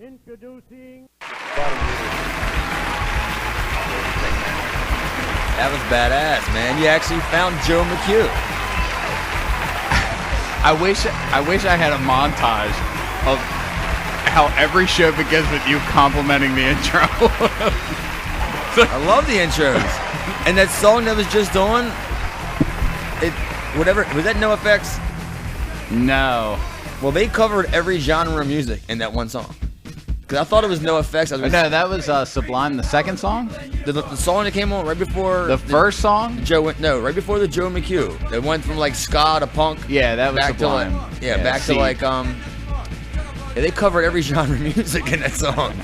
Introducing. That was badass, man. You actually found Joe McHugh. I wish I had a montage of how every show begins with you complimenting the intro. I love the intros. And that song that was just on, was that NoFX? No. Well, they covered every genre of music in that one song. Because I thought it was NoFX. No, that was Sublime, the second song? The song that came on right before... The first song? Right before the Joe McHugh. They went from like ska to punk. Yeah, that was back Sublime. To back to like... they covered every genre of music in that song.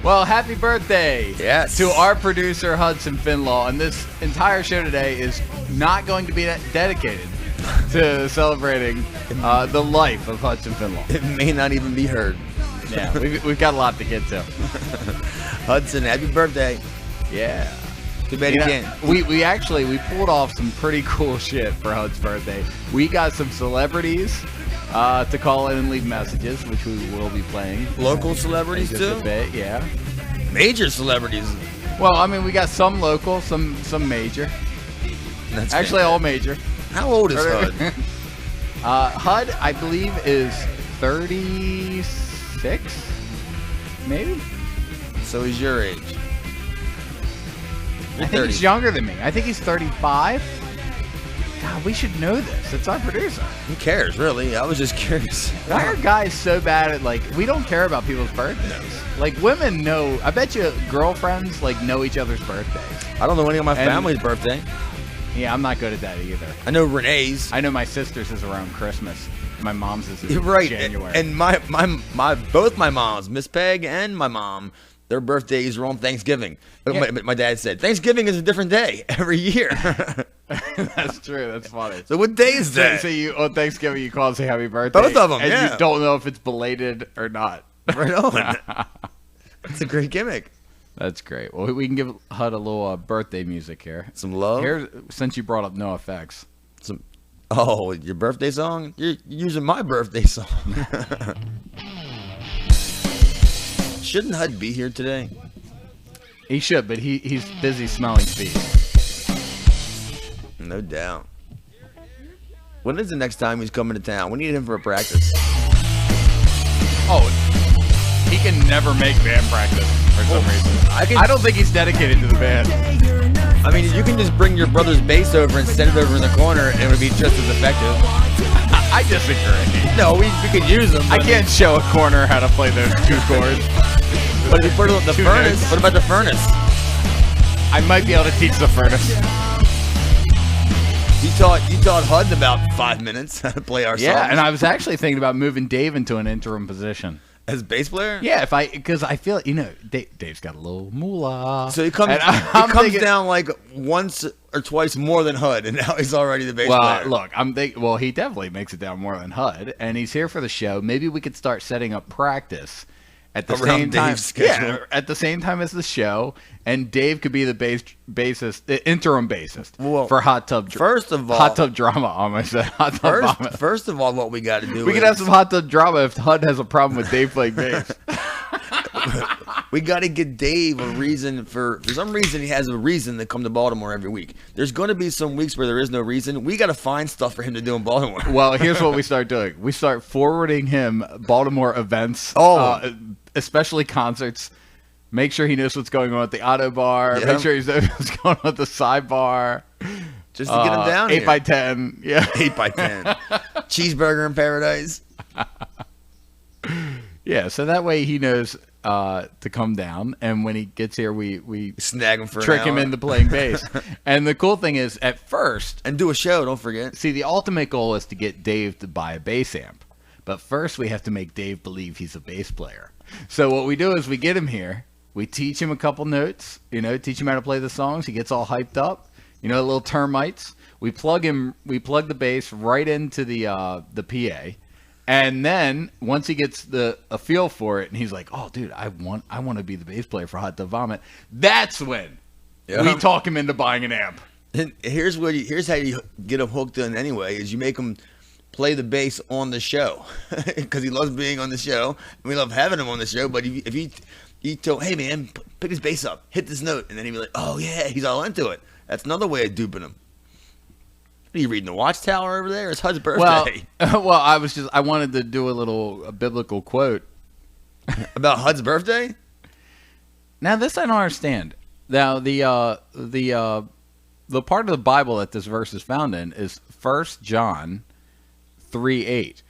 Well, happy birthday to our producer, Hudson Finlaw. And this entire show today is not going to be dedicated to celebrating the life of Hudson Finlaw. It may not even be heard. Yeah, we've got a lot to get to. Hudson, happy birthday. Yeah. Too bad you can't. We pulled off some pretty cool shit for Hud's birthday. We got some celebrities to call in and leave messages, which we will be playing. Local celebrities in too? a bit, yeah. Major celebrities. Well, I mean, we got some local, some major. That's actually all major. How old is Hud? Hud, I believe, is 36, maybe. So he's your age. I think he's younger than me. I think he's 35. God, we should know this. It's our producer. Who cares, really? I was just curious. Why are guys so bad at, like, we don't care about people's birthdays? Like, women know, I bet you girlfriends, like, know each other's birthdays. I don't know any of my family's birthday. Yeah, I'm not good at that either. I know Renee's. I know my sister's is around Christmas. My mom's is in January. And both my moms, Miss Peg and my mom, their birthdays were on Thanksgiving. But my dad said, Thanksgiving is a different day every year. That's true. That's funny. So what day is that? So you on Thanksgiving you call and say happy birthday. Both of them, and you don't know if it's belated or not. Right on. That's a great gimmick. That's great. Well, we can give Hud a little birthday music here. Some love? Here, since you brought up NoFX. Your birthday song? You're using my birthday song. Shouldn't Hud be here today? He should, but he's busy smelling feet. No doubt. When is the next time he's coming to town? We need him for a practice. Oh, he can never make band practice for some reason. I don't think he's dedicated to the band. I mean, you can just bring your brother's bass over and set it over in the corner, and it would be just as effective. I disagree. No, we could use them. I can't show a corner how to play those two chords. But if you put it on the furnace, what about the furnace? I might be able to teach the furnace. You taught Hud in about 5 minutes how to play our songs. Yeah, and I was actually thinking about moving Dave into an interim position. As bass player? Yeah, because I feel, Dave's got a little moolah. So he comes down like once or twice more than Hud, and now he's already the bass player. Look, he definitely makes it down more than Hud, and he's here for the show. Maybe we could start setting up practice at the same time. Yeah, at the same time as the show, and Dave could be the bassist, the interim bassist for Hot Tub. First of all, Hot Tub Drama. Almost said Hot Tub Vomit. First of all, what we got to do, we could have some Hot Tub Drama if Hud has a problem with Dave playing bass. We got to get Dave a reason for some reason he has a reason to come to Baltimore every week. There's going to be some weeks where there is no reason. We got to find stuff for him to do in Baltimore. Well, here's what we start doing. We start forwarding him Baltimore events, especially concerts. Make sure he knows what's going on at the Auto Bar. Make sure he knows what's going on at the Sidebar. Just to get him down 8 by 10. Yeah. 8 by 10. Cheeseburger in paradise. Yeah, so that way he knows to come down, and when he gets here, we snag him for trick an hour. him into playing bass. And the cool thing is, at first, and do a show. Don't forget. See, the ultimate goal is to get Dave to buy a bass amp, but first we have to make Dave believe he's a bass player. So what we do is we get him here, we teach him a couple notes, teach him how to play the songs. He gets all hyped up, little termites. We plug the bass right into the PA. And then once he gets a feel for it, and he's like, "Oh, dude, I want to be the bass player for Hot Tub Vomit." That's when we talk him into buying an amp. And here's how you get him hooked in. Anyway, is you make him play the bass on the show because he loves being on the show. And we love having him on the show. But if he told, hey man, pick his bass up, hit this note, and then he'd be like, oh yeah, he's all into it. That's another way of duping him. Are you reading the Watchtower over there? It's Hud's birthday. Well, I wanted to do a biblical quote about Hud's birthday. Now this I don't understand. Now the part of the Bible that this verse is found in is 1 John 3:8,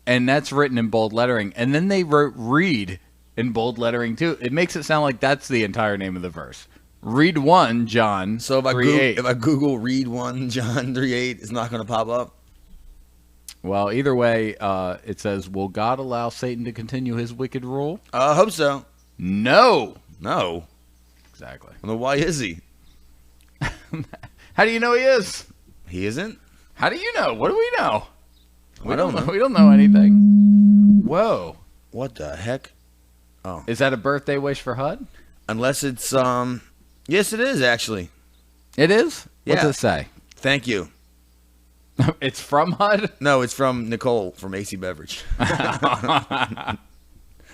and that's written in bold lettering. And then they wrote "read" in bold lettering too. It makes it sound like that's the entire name of the verse. Read 1 John. So if 3:8. if I Google read 1 John 3:8, it's not going to pop up. Well, either way, it says, "Will God allow Satan to continue his wicked rule?" I hope so. No. Exactly. Well, why is he? How do you know he is? He isn't? How do you know? What do we know? I don't know. We don't know anything. Whoa. What the heck? Oh. Is that a birthday wish for Hud? Unless it's, yes, it is, actually. It is? Yeah. What does it say? Thank you. It's from Hud? No, it's from Nicole from AC Beverage.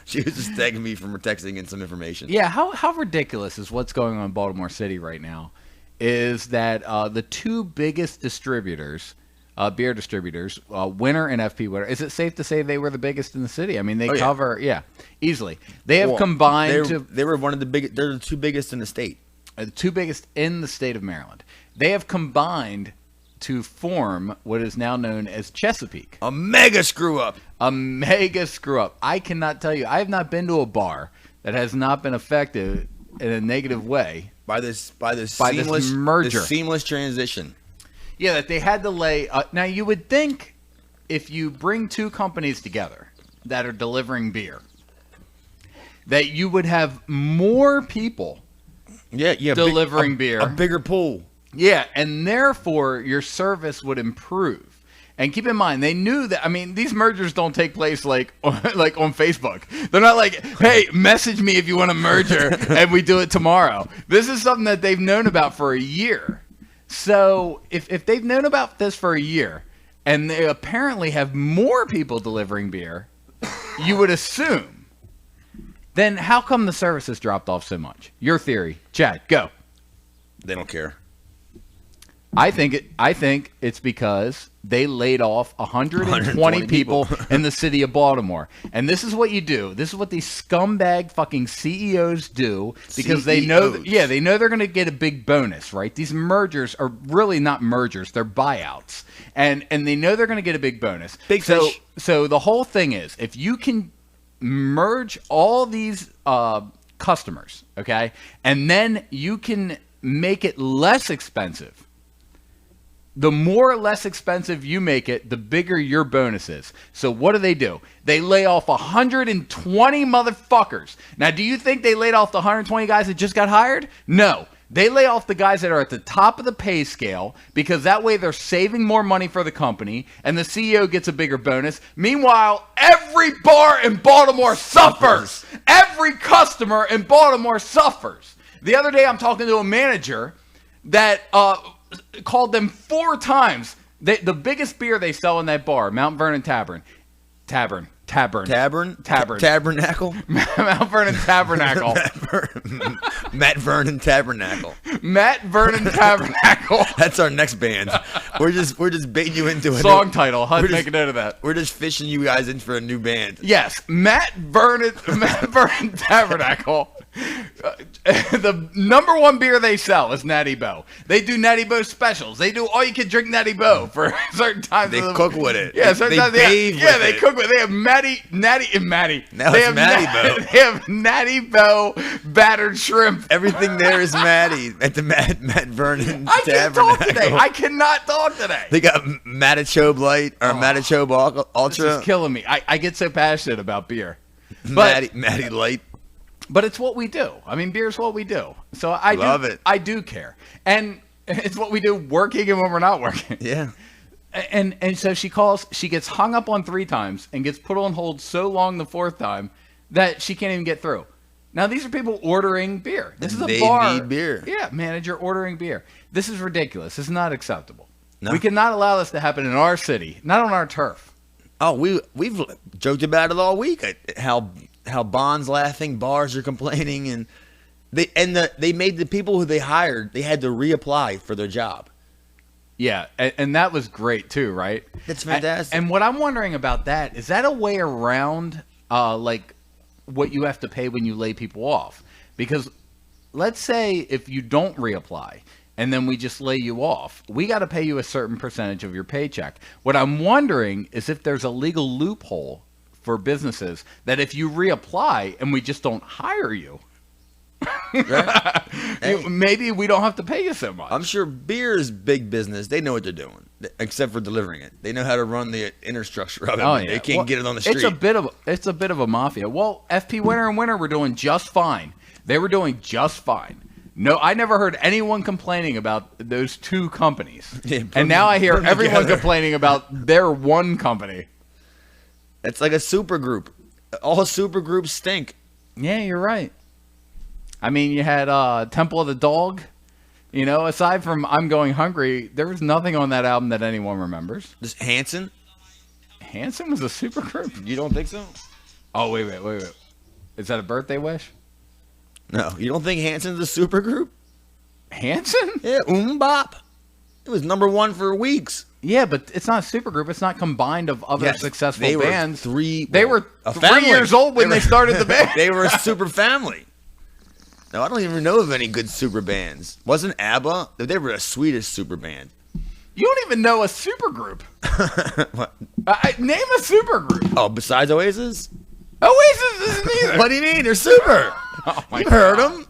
She was just tagging me from texting in some information. Yeah, how ridiculous is what's going on in Baltimore City right now is that the two biggest distributors, beer distributors, Winter and FP Winter, is it safe to say they were the biggest in the city? I mean, they cover, easily. They have combined they were one of the biggest, they're the two biggest in the state. The two biggest in the state of Maryland. They have combined to form what is now known as Chesapeake. A mega screw up. A mega screw up. I cannot tell you. I have not been to a bar that has not been affected in a negative way by this seamless merger, this seamless transition. Yeah, that they had to lay. Now you would think if you bring two companies together that are delivering beer, that you would have more people. Yeah, delivering beer, a bigger pool. Yeah, and therefore your service would improve. And keep in mind, they knew that. I mean, these mergers don't take place like on Facebook. They're not like, hey, message me if you want a merger, and we do it tomorrow. This is something that they've known about for a year. So if they've known about this for a year, and they apparently have more people delivering beer, you would assume. Then how come the service has dropped off so much? Your theory, Chad, go. They don't care. I think it's because they laid off 120 people in the city of Baltimore. And this is what you do. This is what these scumbag fucking CEOs do because they know they're going to get a big bonus, right? These mergers are really not mergers, they're buyouts. And they know they're going to get a big bonus. Big fish. So the whole thing is, if you can merge all these customers, okay? And then you can make it less expensive. The more or less expensive you make it, the bigger your bonus is. So what do? They lay off 120 motherfuckers. Now, do you think they laid off the 120 guys that just got hired? No. They lay off the guys that are at the top of the pay scale because that way they're saving more money for the company and the CEO gets a bigger bonus. Meanwhile, every bar in Baltimore suffers. Every customer in Baltimore suffers. The other day I'm talking to a manager that called them 4 times. The biggest beer they sell in that bar, Mount Vernon Tabernacle. Mount Vernon Tabernacle. Matt Vernon Tabernacle. Matt Vernon Tabernacle. That's our next band. We're just baiting you into a song title. How'd make a note of that? We're just fishing you guys in for a new band. Yes, Matt Vernon Tabernacle. The number one beer they sell is Natty Bo. They do Natty Bo specials. They do all you can drink Natty Bo for certain times. They cook with it. Yeah, certain times. They cook with it. They have Natty and Matty. Now it's Matty Bo. They have Natty Bo battered shrimp. Everything there is Matty at the Matt Vernon I can't Tabernacle. talk today. I cannot talk today. They got Matachobe Light or Matachobe Ultra. This is killing me. I get so passionate about beer. But Matty Light. But it's what we do. I mean, beer's what we do. So I love it. I do care. And it's what we do working and when we're not working. Yeah. And so she calls, she gets hung up on 3 times and gets put on hold so long the 4th time that she can't even get through. Now, these are people ordering beer. This is a bar. They need beer. Yeah, manager ordering beer. This is ridiculous. This is not acceptable. No. We cannot allow this to happen in our city, not on our turf. Oh, we've joked about it all week. How Bond's laughing, bars are complaining, and they made the people who they hired, they had to reapply for their job. Yeah, and that was great too, right? That's fantastic. And what I'm wondering about that is that a way around like what you have to pay when you lay people off? Because let's say if you don't reapply and then we just lay you off, we got to pay you a certain percentage of your paycheck. What I'm wondering is if there's a legal loophole for businesses that if you reapply and we just don't hire you, Right? Hey. maybe we don't have to pay you so much. I'm sure beer is big business. They know what they're doing, except for delivering it. They know how to run the inner structure of it. Oh, but yeah. They can't Well, get it on the street. It's a bit of a mafia. Well, FP Winter and Winter were doing just fine. They were doing just fine. No, I never heard anyone complaining about those two companies. Yeah, and now I hear put them everyone together. complaining about their one company. It's like a super group. All super groups stink. Yeah, you're right. I mean, you had Temple of the Dog. You know, aside from I'm Going Hungry, there was nothing on that album that anyone remembers. Just Hanson? Hanson was a super group. You don't think so? Oh, wait. Is that a birthday wish? No. You don't think Hanson's a super group? Hanson? Yeah, Bop. It was #1 for weeks. Yeah, but it's not a super group. It's not combined of other Yes, successful they were bands. They were a 3 family. years old when they started the band. They were a super family. No, I don't even know of any good super bands. Wasn't ABBA? They were a Swedish super band. You don't even know a super group. What? Name a super group. Oh, besides Oasis? Oasis isn't either. What do you mean? They're super. Oh my You've heard God.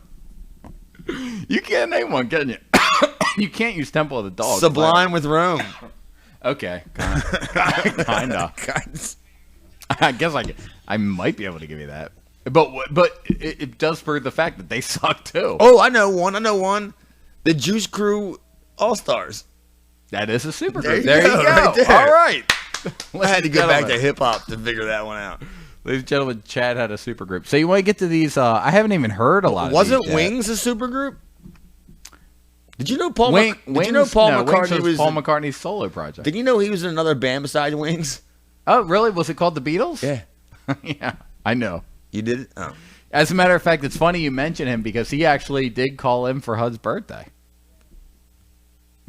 them. You can't name one, can you? You can't use Temple of the Dog. Sublime with Rome. Okay. Kinda. I guess I might be able to give you that. But it does prove the fact that they suck too. Oh, I know one. The Juice Crew All-Stars. That is a super There group. you There you go, go. right there. All right. I had to go back to hip-hop to figure that one out. Ladies and gentlemen, Chad had a super group. So you want to get to these? I haven't even heard a lot of Wasn't these yet. Wings a super group? Did you know Paul Wings, McCartney Wings was Paul McCartney's solo project. Did you know he was in another band besides Wings? Oh, really? Was it called the Beatles? Yeah. Yeah, I know. You did it? Oh. As a matter of fact, it's funny you mention him because he actually did call in for Hud's birthday.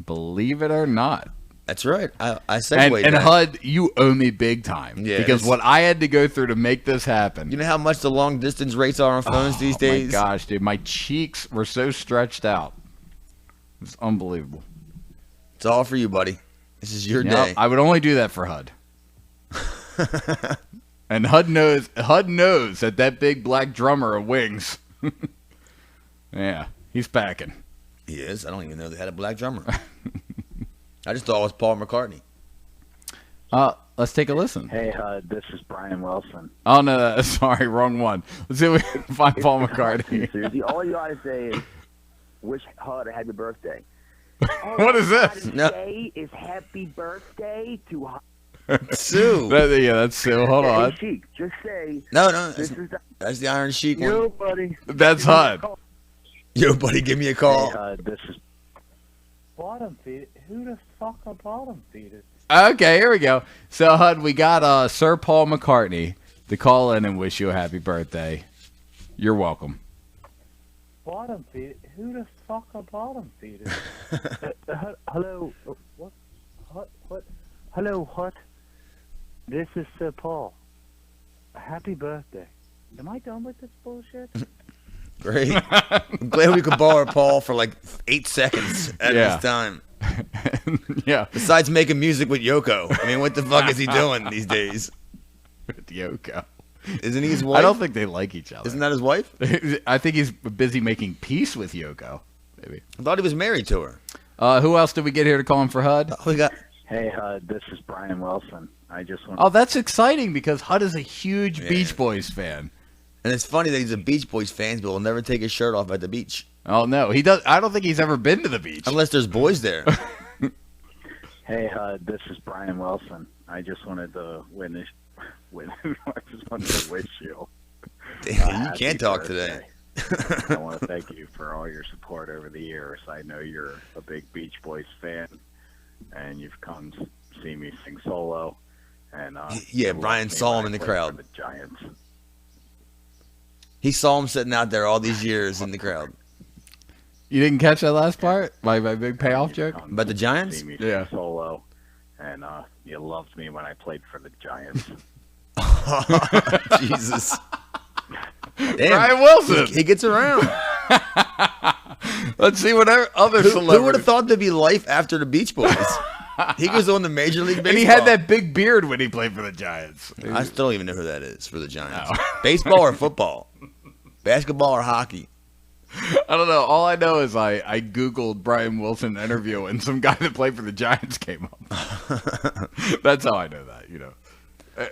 Believe it or not. That's right. I segued And that. Hud, you owe me big time. Yeah, because it's- what I had to go through to make this happen. You know how much the long distance rates are on phones these days? Oh my gosh, dude. My cheeks were so stretched out. It's unbelievable. It's all for you, buddy. This is your Yep, day. I would only do that for Hud. And Hud knows that big black drummer of Wings. Yeah, he's packing. He is. I don't even know they had a black drummer. I just thought it was Paul McCartney. Let's take a listen. Hey, Hud, this is Brian Wilson. Oh, no, sorry, wrong one. Let's see if we can find Paul McCartney. Seriously, all you gotta say is, wish Hud a happy birthday. What is this? No. Say is happy birthday to Hud. Sue. That's Sue. Hold Hey, on. Sheik, just say, No, this is the... that's the Iron Sheik one. Yo, buddy. That's Hud. Yo, buddy, give me a Hey, call. Hud, this is... Bottom feeder? Who the fuck are bottom feeders? Okay, here we go. So, Hud, we got Sir Paul McCartney to call in and wish you a happy birthday. You're welcome. Bottom feeder? Who the fuck are bottom feeders? Hello, What? What? Hello, Hut. This is Sir Paul. Happy birthday. Am I done with this bullshit? Great. I'm glad we could borrow Paul for like 8 seconds at Yeah. this time. Yeah. Besides making music with Yoko. I mean, what the fuck is he doing these days? With Yoko. Isn't he his wife? I don't think they like each other. Isn't that his wife? I think he's busy making peace with Yoko. Maybe. I thought he was married to her. Who else did we get here to call in for Hud? Oh, we got. Hey, Hud, this is Brian Wilson. I just want Oh, that's exciting because Hud is a huge Yeah. Beach Boys fan. And it's funny that he's a Beach Boys fan, but will never take his shirt off at the beach. Oh no, he does. I don't think he's ever been to the beach. Unless there's boys there. Hey, Hud, this is Brian Wilson. I just wanted to I just wanted to wish you. Damn, you happy can't talk birthday. today. I want to thank you for all your support over the years. I know you're a big Beach Boys fan, and you've come to see me sing solo. And Yeah, you Brian loved me saw when him I in the played crowd. for the Giants. He saw him sitting out there all these years in the crowd. You didn't catch that last part? My big payoff You've joke? come About the to Giants? See me Yeah. sing solo, and you loved me when I played for the Giants. Jesus. Damn. Brian Wilson. He gets around. Let's see what other Who celebrities. would have thought there'd be life after the Beach Boys? He goes on the Major League Baseball. And he had that big beard when he played for the Giants. I still don't even know who that is for the Giants. No. Baseball or football? Basketball or hockey? I don't know. All I know is I Googled Brian Wilson interview and some guy that played for the Giants came up. That's how I know that, you know.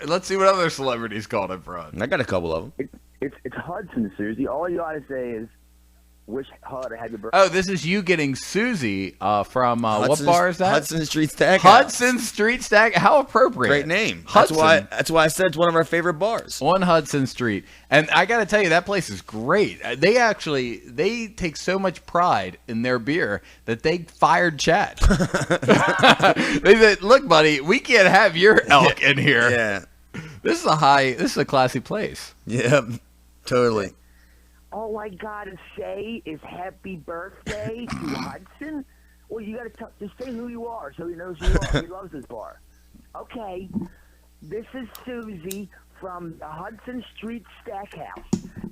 Let's see what other celebrities called him for us. I got a couple of them. It's Hudson, Susie. All you gotta say is, wish Hud had your birthday. Oh, this is you getting Susie from what bar is that? Hudson Street Stackhouse. Hudson Street Stack. How appropriate. Great name. Hudson. That's why I said it's one of our favorite bars. On Hudson Street. And I got to tell you, that place is great. They take so much pride in their beer that they fired Chad. They said, look, buddy, we can't have your elk in here. Yeah. This is a classy place. Yeah. Totally. All I gotta say is happy birthday to Hudson. Well, you gotta just say who you are so he knows who you are. He loves this bar. Okay, this is Susie from the Hudson Street Stackhouse,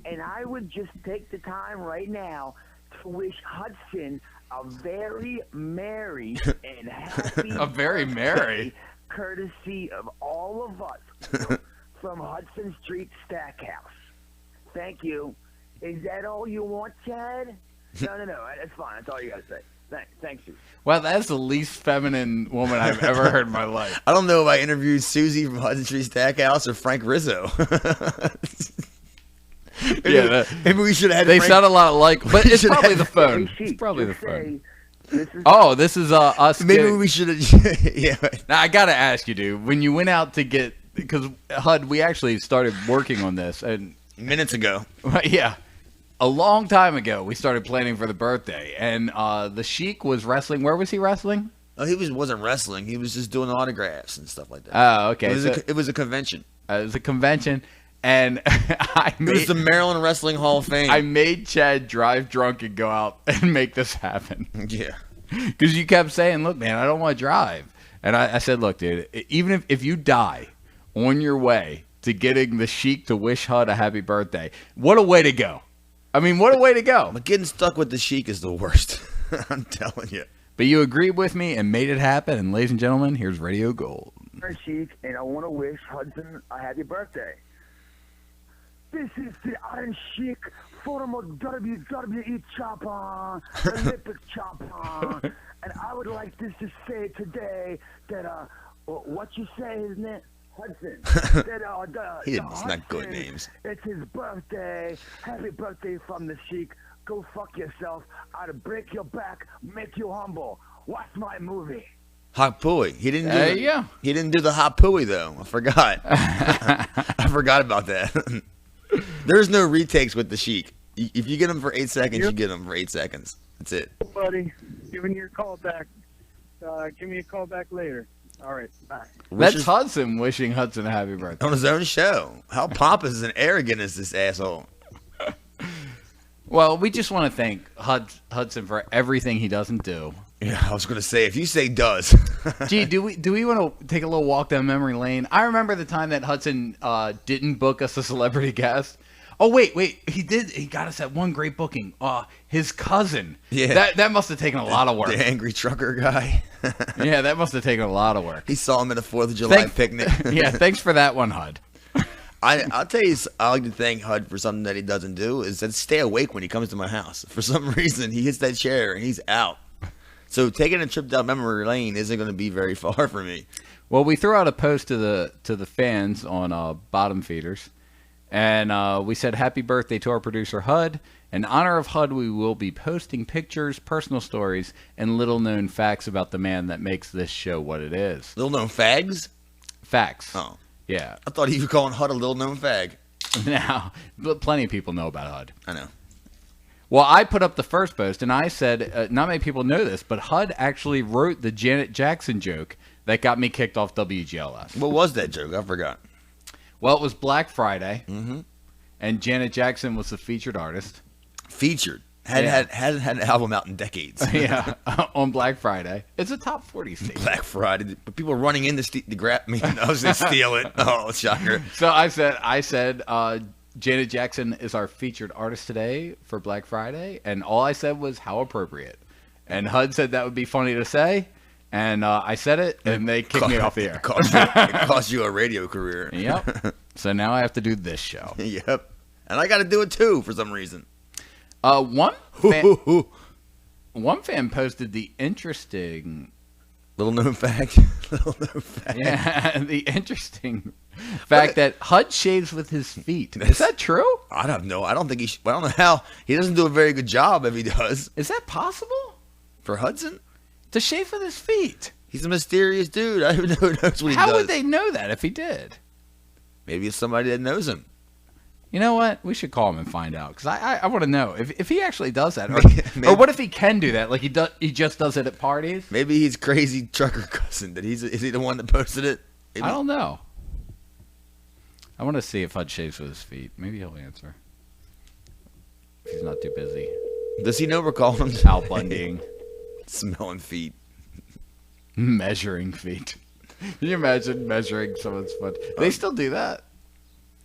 and I would just take the time right now to wish Hudson a very merry and happy A very merry. birthday, courtesy of all of us from Hudson Street Stackhouse. Thank you. Is that all you want, Chad? No. That's fine. That's all you got to say. Thanks, you. Well, that's the least feminine woman I've ever heard in my life. I don't know if I interviewed Susie from Hudson Street Stackhouse or Frank Rizzo. Maybe we should have had They Frank. sound a lot alike, but it's should probably have- the phone. Hey, Sheik, It's probably the just phone. say, this is Oh, this is us. Maybe getting- we should have. Yeah. Now, I got to ask you, dude, when you went out to get, because HUD, we actually started working on this, and Minutes ago. yeah, a long time ago, we started planning for the birthday, and the Sheik was wrestling. Where was he wrestling? Oh, he wasn't wrestling. He was just doing autographs and stuff like that. Oh, okay. It was a convention. It was a convention, and It was the Maryland Wrestling Hall of Fame. I made Chad drive drunk and go out and make this happen. Yeah. Because you kept saying, look, man, I don't want to drive. And I said, look, dude, even if you die on your way to getting the Sheik to wish HUD a happy birthday, what a way to go. I mean, what a way to go. But getting stuck with the Sheik is the worst. I'm telling you. But you agreed with me and made it happen. And ladies and gentlemen, here's Radio Gold. Sheik, and I want to wish Hudson a happy birthday. This is the Iron Sheik, former WWE champion, Olympic champion, and I would like this to say today that what you say his name, Hudson. That It's not good Hudson, names. It's his birthday. Happy birthday from the Sheik. Go fuck yourself. I'd break your back, make you humble. Watch my movie. Hot Pooey. He didn't do There the, you go. He didn't do the hot Pooey though. I forgot. I forgot about that. There's no retakes with the Sheik. If you get him for 8 seconds, you get him for 8 seconds. That's it. Buddy, giving you a call back. Give me a call back later. All right, bye. That's Wishes- Hudson wishing Hudson a happy birthday. on his own show. How pompous and arrogant is this asshole? Well, we just want to thank Hudson for everything he doesn't do. Yeah, I was gonna say if you say does. Gee, do we want to take a little walk down memory lane? I remember the time that Hudson didn't book us a celebrity guest. Oh wait, he did. He got us that one great booking. His cousin. Yeah. That must have taken a lot of work. The angry trucker guy. Yeah, that must have taken a lot of work. He saw him at a 4th of July picnic. Yeah, thanks for that one, Hud. I'll tell you, I like to thank HUD for something that he doesn't do is that stay awake when he comes to my house. For some reason, he hits that chair and he's out. So taking a trip down memory lane isn't going to be very far for me. Well, we threw out a post to the fans on Bottom Feeders, and we said happy birthday to our producer HUD. In honor of HUD, we will be posting pictures, personal stories, and little-known facts about the man that makes this show what it is. Little known fags? Facts. Oh. Yeah. I thought he was calling HUD a little known fag. Now, but plenty of people know about HUD. I know. Well, I put up the first post, and I said, not many people know this, but Hud actually wrote the Janet Jackson joke that got me kicked off WGLS. What was that joke? I forgot. Well, it was Black Friday, and Janet Jackson was the featured artist. Featured. Hadn't had an album out in decades. Yeah, on Black Friday. It's a top 40 station. Black Friday. But people running in to grab me. I was going to steal it. Oh, shocker. So I said, Janet Jackson is our featured artist today for Black Friday, and all I said was how appropriate. And HUD said that would be funny to say, and I said it, and they kicked me off the air. It cost you a radio career. Yep. So now I have to do this show. Yep. And I got to do it too for some reason. One fan posted the interesting... Little known fact. Yeah, the interesting fact that HUD shaves with his feet. Is that true? I don't know. I don't think I don't know how. He doesn't do a very good job if he does. Is that possible? For Hudson? To shave with his feet? He's a mysterious dude. I don't know who knows what he does. How would they know that if he did? Maybe it's somebody that knows him. You know what? We should call him and find out, because I want to know if he actually does that, Maybe. or what if he can do that? Like he just does it at parties. Maybe he's crazy trucker cousin. Is he the one that posted it? Maybe. I don't know. I want to see if HUD shaves with his feet. Maybe he'll answer if he's not too busy. Does he know we're calling him Al Bundying, smelling feet, measuring feet? Can you imagine measuring someone's foot? They still do that.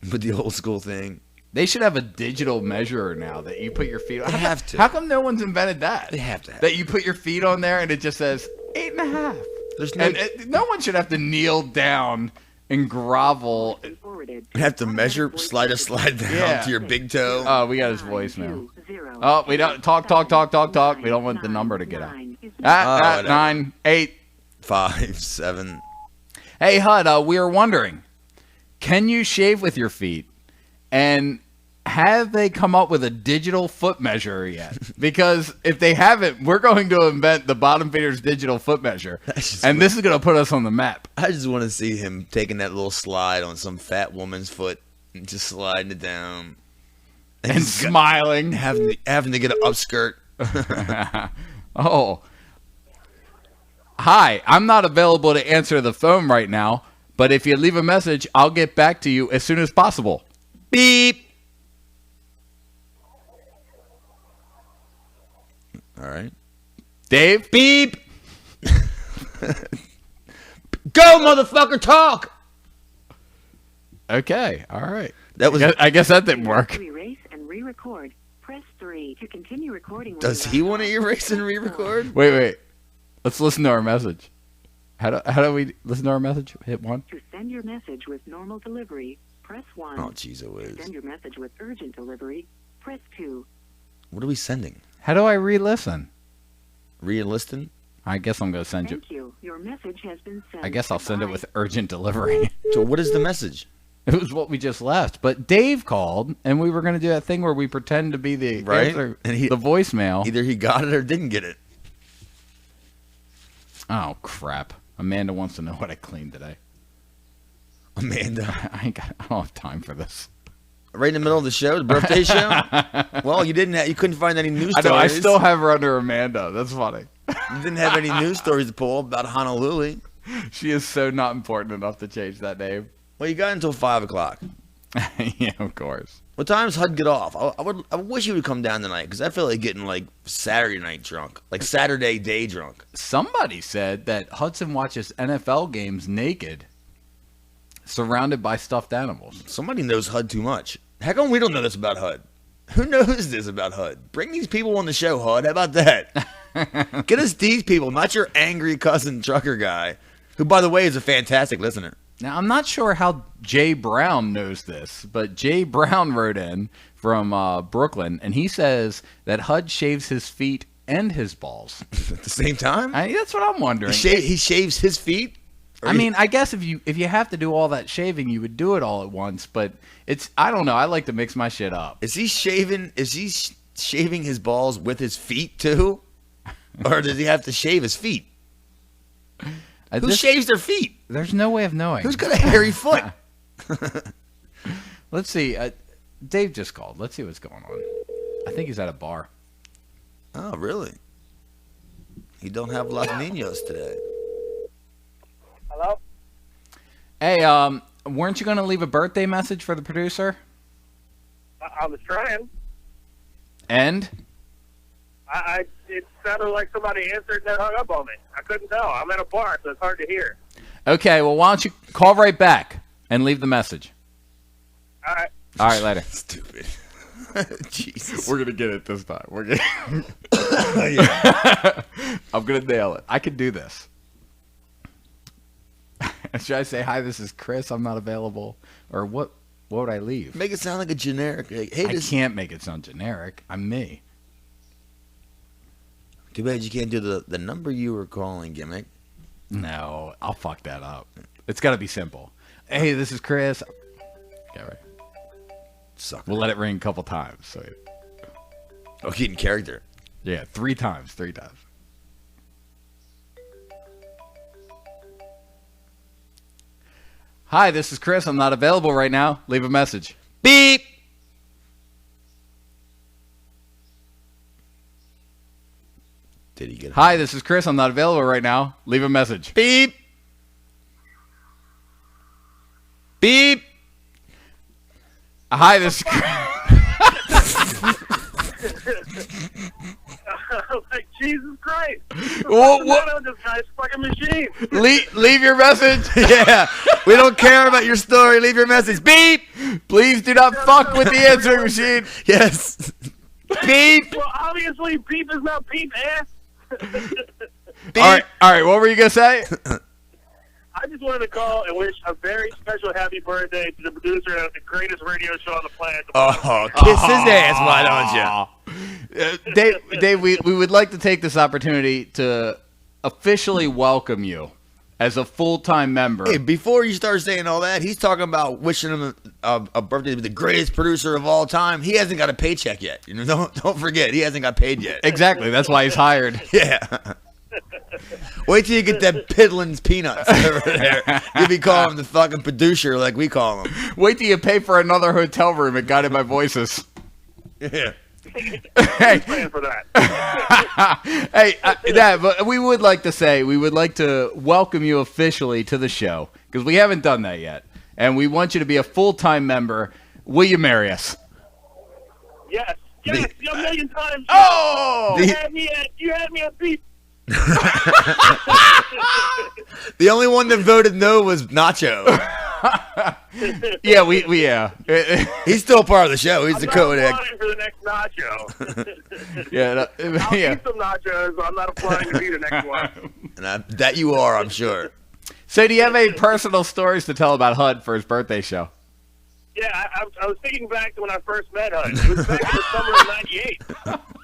with the old school thing? They should have a digital measurer now that you put your feet on. They have to. How come no one's invented that? They have to have that you put your feet on there and it just says 8.5. There's no. And no one should have to kneel down and grovel. You have to measure, slide down to your big toe. Oh, we got his voicemail. Oh, we don't talk. We don't want the number to get out. 9, 8, 5, 7. Hey, HUD, we were wondering, can you shave with your feet? And have they come up with a digital foot measure yet? Because if they haven't, we're going to invent the Bottom Feeders digital foot measure. And this is going to put us on the map. I just want to see him taking that little slide on some fat woman's foot and just sliding it down. And smiling. Having to get an upskirt. Oh. Hi, I'm not available to answer the phone right now, but if you leave a message, I'll get back to you as soon as possible. Beep. All right. Dave? Beep. Go, motherfucker, talk. Okay, all right. That was. I guess that didn't work. To erase and re-record, press 3. To continue recording. Does he want to erase and re-record? Wait. Let's listen to our message. How do we listen to our message? Hit 1. To send your message with normal delivery, press 1. Oh, jeez, it was. To send your message with urgent delivery, press 2. What are we sending? How do I re-listen? Re-enlisting? I guess I'm going to send you. Thank you. Your message has been sent. I guess I'll send it Goodbye. with urgent delivery. So what is the message? It was what we just left. But Dave called, and we were going to do that thing where we pretend to be the Right. answer, And the voicemail. Either he got it or didn't get it. Oh, crap. Amanda wants to know what I cleaned today. Amanda. I don't have time for this. Right in the middle of the show, the birthday show? Well, you couldn't find any news I stories. know, I still have her under Amanda. That's funny. You didn't have any news stories to pull about Honolulu. She is so not important enough to change that name. Well, you got until 5 o'clock. Yeah, of course. What time's HUD get off? I wish he would come down tonight because I feel like getting like Saturday night drunk, like Saturday day drunk. Somebody said that Hudson watches NFL games naked, surrounded by stuffed animals. Somebody knows HUD too much. How come we don't know this about HUD? Who knows this about HUD? Bring these people on the show, HUD. How about that? Get us these people, not your angry cousin trucker guy, who, by the way, is a fantastic listener. Now, I'm not sure how Jay Brown knows this, but Jay Brown wrote in from Brooklyn, and he says that HUD shaves his feet and his balls. At the same time? That's what I'm wondering. He shaves his feet? I mean, I guess if you have to do all that shaving, you would do it all at once, but I don't know. I like to mix my shit up. Is he shaving his balls with his feet, too? Or does he have to shave his feet? Who shaves their feet? There's no way of knowing. Who's got a hairy foot? Let's see. Dave just called. Let's see what's going on. I think he's at a bar. Oh, really? You don't have Los Niños today. Hello? Hey, weren't you going to leave a birthday message for the producer? I was trying. And? It sounded like somebody answered and then hung up on me. I couldn't tell. I'm at a bar, so it's hard to hear. Okay, well, why don't you call right back and leave the message? All right. All right, later. Stupid. Jesus. We're going to get it this time. We're gonna... Yeah. I'm going to nail it. I can do this. Should I say, hi, this is Chris, I'm not available? Or what would I leave? Make it sound like a generic. Like, hey, I this. can't make it sound generic. I'm me. Too bad you can't do the number you were calling gimmick. No, I'll fuck that up. It's got to be simple. Hey, this is Chris. Yeah, right. Suck. We'll let it ring a couple times. So, Oh, keeping character. yeah, 3 times. Hi, this is Chris. I'm not available right now. Leave a message. Beep. Did he get it? Hi, this is Chris. I'm not available right now. Leave a message. Beep. Beep. Hi, this is Chris. Like, Jesus Christ. What? On this guy's fucking machine. Leave your message. Yeah. We don't care about your story. Leave your message. Beep. Please do not fuck with the answering machine. Yes. Beep. Well, obviously, beep is not beep, ass. Beep. All right. What were you gonna say? I just wanted to call and wish a very special happy birthday to the producer of the greatest radio show on the planet. Oh, kiss his ass, why don't you? Dave, we would like to take this opportunity to officially welcome you as a full-time member. Hey, before you start saying all that, he's talking about wishing him a birthday to be the greatest producer of all time. He hasn't got a paycheck yet. You know, don't forget, he hasn't got paid yet. Exactly. That's why he's hired. Yeah. Wait till you get that Piddlin's peanuts over there. You'll be calling him the fucking producer like we call him. Wait till you pay for another hotel room at Guided by Voices. Yeah. Hey, Plan for that. hey, but we would like to say we would like to welcome you officially to the show because we haven't done that yet, and we want you to be a full-time member. Will you marry us? Yes, a million times. Oh! You had me at beep. The only one that voted no was Nacho. Yeah. He's still part of the show. He's the I'm code. not applying for the next nacho. Yeah. I'll eat some nachos, but I'm not applying to be the next one. And that you are, I'm sure. So, do you have any personal stories to tell about Hud for his birthday show? Yeah, I was thinking back to when I first met Hud. It was back in the summer of '98.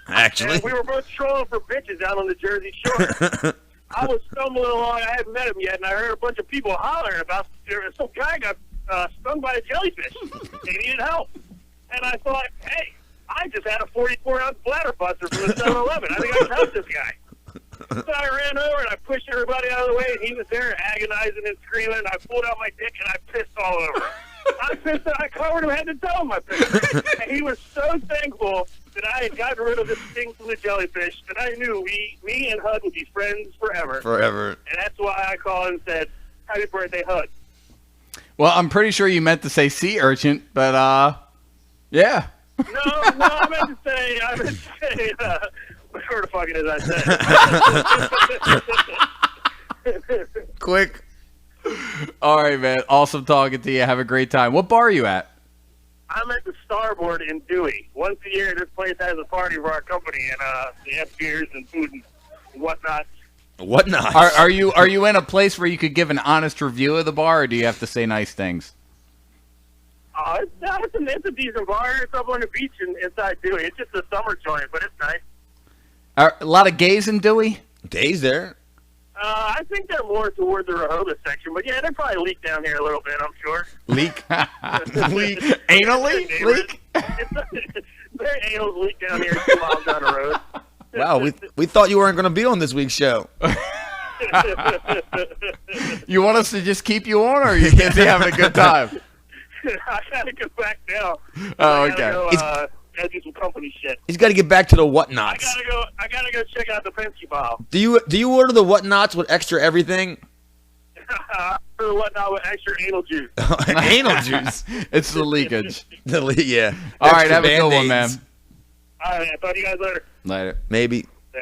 Actually. And we were both trolling for bitches out on the Jersey Shore. I was stumbling along. I hadn't met him yet, and I heard a bunch of people hollering about some guy got stung by a jellyfish. They needed help. And I thought, hey, I just had a 44-ounce bladder buster from the 7-Eleven. I think I can help this guy. So I ran over and I pushed everybody out of the way, and he was there agonizing and screaming. And I pulled out my dick and I pissed all over him. I pissed and I covered him head to toe in my piss. And he was so thankful that I had gotten rid of this thing from the jellyfish that I knew me and Hud would be friends forever. Forever. And that's why I called and said, happy birthday, Hud. Well, I'm pretty sure you meant to say sea urchin, but yeah. No, I meant to say, whatever the fuck it is I said. Quick. All right, man. Awesome talking to you. Have a great time. What bar are you at? I'm at the Starboard in Dewey. Once a year, this place has a party for our company, and they have beers and food and whatnot. Whatnot. Are you in a place where you could give an honest review of the bar, or do you have to say nice things? It's a decent bar. It's up on the beach inside Dewey. It's just a summer joint, but it's nice. Are a lot of gays in Dewey? Gays there? I think they're more toward the Rehoboth section, but yeah, they probably leak down here a little bit, I'm sure. Leak? Leak? Anally? Leak? Their anals leak down here 2 miles down the road. Wow, we thought you weren't going to be on this week's show. You want us to just keep you on, or are you busy having a good time? I gotta go back now. Oh, I gotta okay. go, Gotta do some company shit. He's got to get back to the I whatnots. gotta go check out the Penske file. Do you order the whatnots with extra everything? Or whatnot with extra anal juice. Anal juice. It's the leakage. Yeah. All right, Extra have a good one, man. Band-Aids. All right, I'll talk to you guys later. Later. Maybe. Yeah.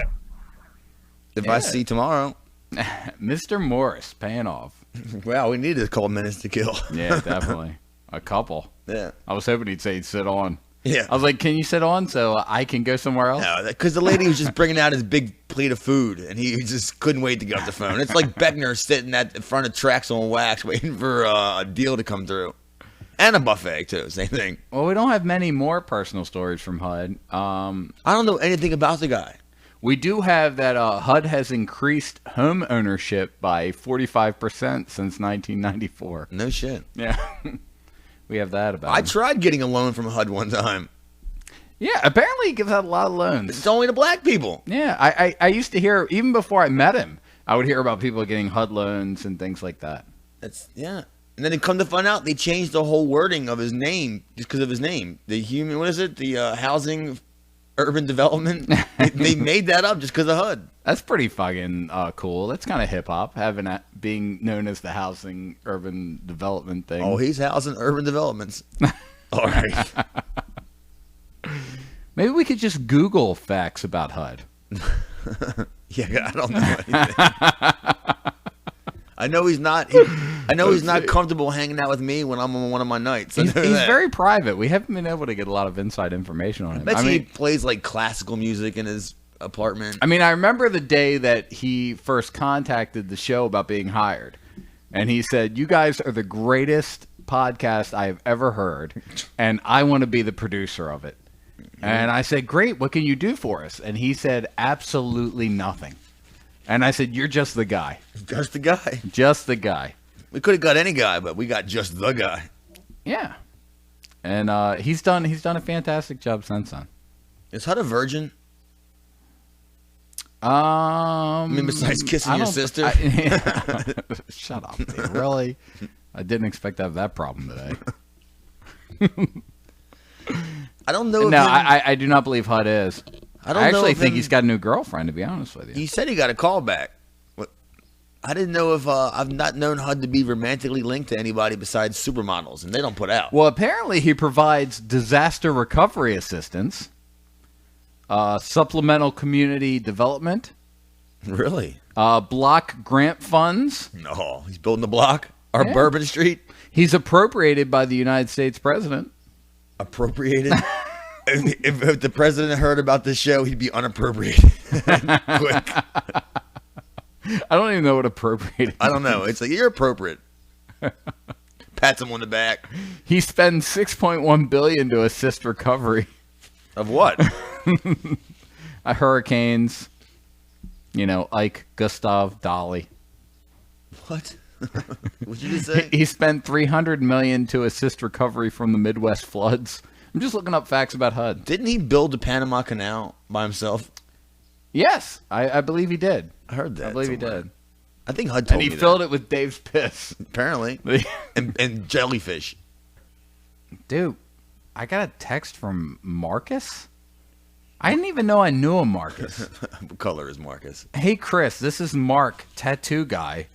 If Yeah. I see tomorrow. Mr. Morris paying off. Wow, we needed a couple minutes to kill. Yeah, definitely. A couple. Yeah. I was hoping he'd say he'd sit on. Yeah. I was like, can you sit on so I can go somewhere else? No, because the lady was just bringing out his big plate of food, and he just couldn't wait to get off the phone. It's like Beckner sitting at the front of Tracks on Wax waiting for a deal to come through. And a buffet, too. Same thing. Well, we don't have many more personal stories from HUD. I don't know anything about the guy. We do have that HUD has increased home ownership by 45% since 1994. No shit. Yeah. We have that about I him. tried getting a loan from HUD one time. Yeah, apparently he gives out a lot of loans. It's only to black people. Yeah, I used to hear, even before I met him, I would hear about people getting HUD loans and things like that. Yeah. And then they come to find out they changed the whole wording of his name just because of his name. The human, what is it? The housing, urban development. they made that up just because of HUD. That's pretty fucking cool. That's kind of hip hop, having that being known as the housing urban development thing. Oh, he's housing urban developments. All right. Maybe we could just Google facts about HUD. Yeah, I don't know anything. I know he's not. I know he's not comfortable hanging out with me when I'm on one of my nights. He's very private. We haven't been able to get a lot of inside information on him. I mean, he plays like classical music in his apartment. I mean, I remember the day that he first contacted the show about being hired, and he said, "You guys are the greatest podcast I have ever heard, and I want to be the producer of it." And I said, "Great, what can you do for us?" And he said, "Absolutely nothing." And I said, "You're just the guy. Just the guy. Just the guy." We could have got any guy, but we got just the guy. Yeah. And he's done a fantastic job since then. Is HUD a virgin? I mean, besides kissing I your don't- sister? Shut up, dude. Really? I didn't expect to have that problem today. I don't know. No, I do not believe HUD is. I don't I know actually if think him- he's got a new girlfriend, to be honest with you. He said he got a call back. I didn't know if I've not known HUD to be romantically linked to anybody besides supermodels, and they don't put out. Well, apparently he provides disaster recovery assistance, supplemental community development, Really? block grant funds. No, he's building the block. Our Yeah. Bourbon Street. He's appropriated by the United States president. Appropriated. if the president heard about this show, he'd be unappropriated. Quick. I don't even know what appropriated. I don't know. It's like, you're appropriate. Pats him on the back. He spends $6.1 billion to assist recovery. Of what? Hurricanes. You know, Ike, Gustav, Dolly. What? What'd you just say? He spent $300 million to assist recovery from the Midwest floods. I'm just looking up facts about HUD. Didn't he build the Panama Canal by himself? Yes, I believe he did. I heard that. I believe he somewhere. did. I think HUD told And he me filled that. it with Dave's piss. Apparently. and jellyfish. Dude, I got a text from Marcus? I didn't even know I knew a Marcus. What color is Marcus? Hey, Chris, this is Mark, tattoo guy.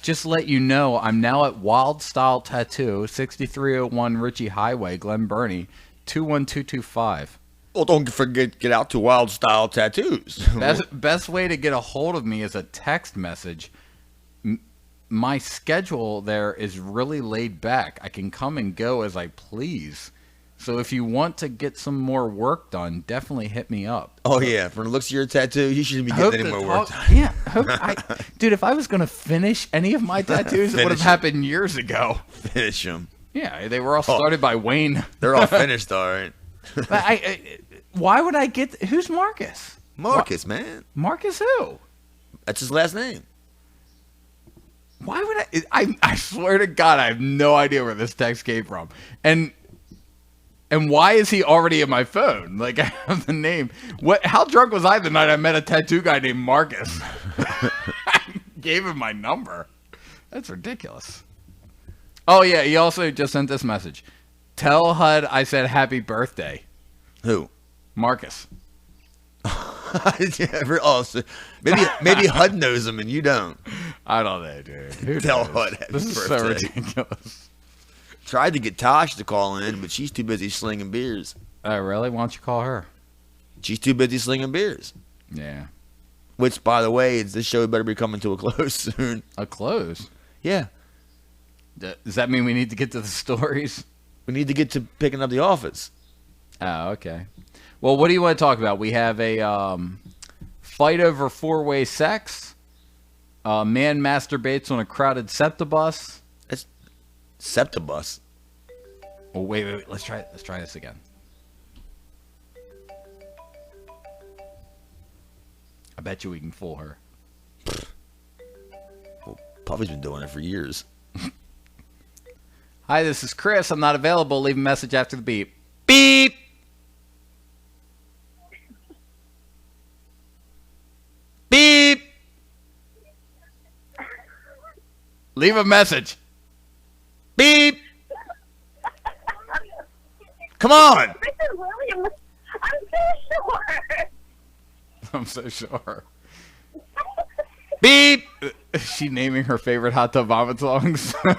Just let you know, I'm now at Wild Style Tattoo, 6301 Ritchie Highway, Glen Burnie, 21225. Well, don't forget, get out to Wild Style Tattoos. Best way to get a hold of me is a text message. My schedule there is really laid back. I can come and go as I please. So if you want to get some more work done, definitely hit me up. Oh, yeah. From the looks of your tattoo, you shouldn't be getting any more work done. Yeah. Dude, if I was going to finish any of my tattoos, it would have Finish 'em. happened years ago. Finish them. Yeah, they were all started by Wayne. They're all finished, all right. Why would I get... Who's Marcus? Marcus, man. Marcus who? That's his last name. Why would I swear to God, I have no idea where this text came from. And why is he already in my phone? Like, I have the name. How drunk was I the night I met a tattoo guy named Marcus? I gave him my number. That's ridiculous. Oh, yeah, he also just sent this message. Tell HUD I said happy birthday. Who? Marcus. So maybe Hud knows him and you don't. I don't know, dude. Who Tell knows? Hud happy This is so birthday. ridiculous. Tried to get Tosh to call in, but she's too busy slinging beers. Oh, really? Why don't you call her? She's too busy slinging beers. Yeah. Which, by the way, this show better be coming to a close soon. A close? Yeah. Does that mean we need to get to the stories? We need to get to picking up the office. Oh, okay. Well, what do you want to talk about? We have a fight over four-way sex. A man masturbates on a crowded Septa bus. That's Septa bus. Oh, wait. Let's try this again. I bet you we can fool her. Well, Puffy's been doing it for years. Hi, this is Chris. I'm not available. Leave a message after the beep. Beep! Beep! Leave a message. Beep! Come on! This is William. I'm so sure. I'm so sure. Beep! Is she naming her favorite Hot Tub Vomit songs? I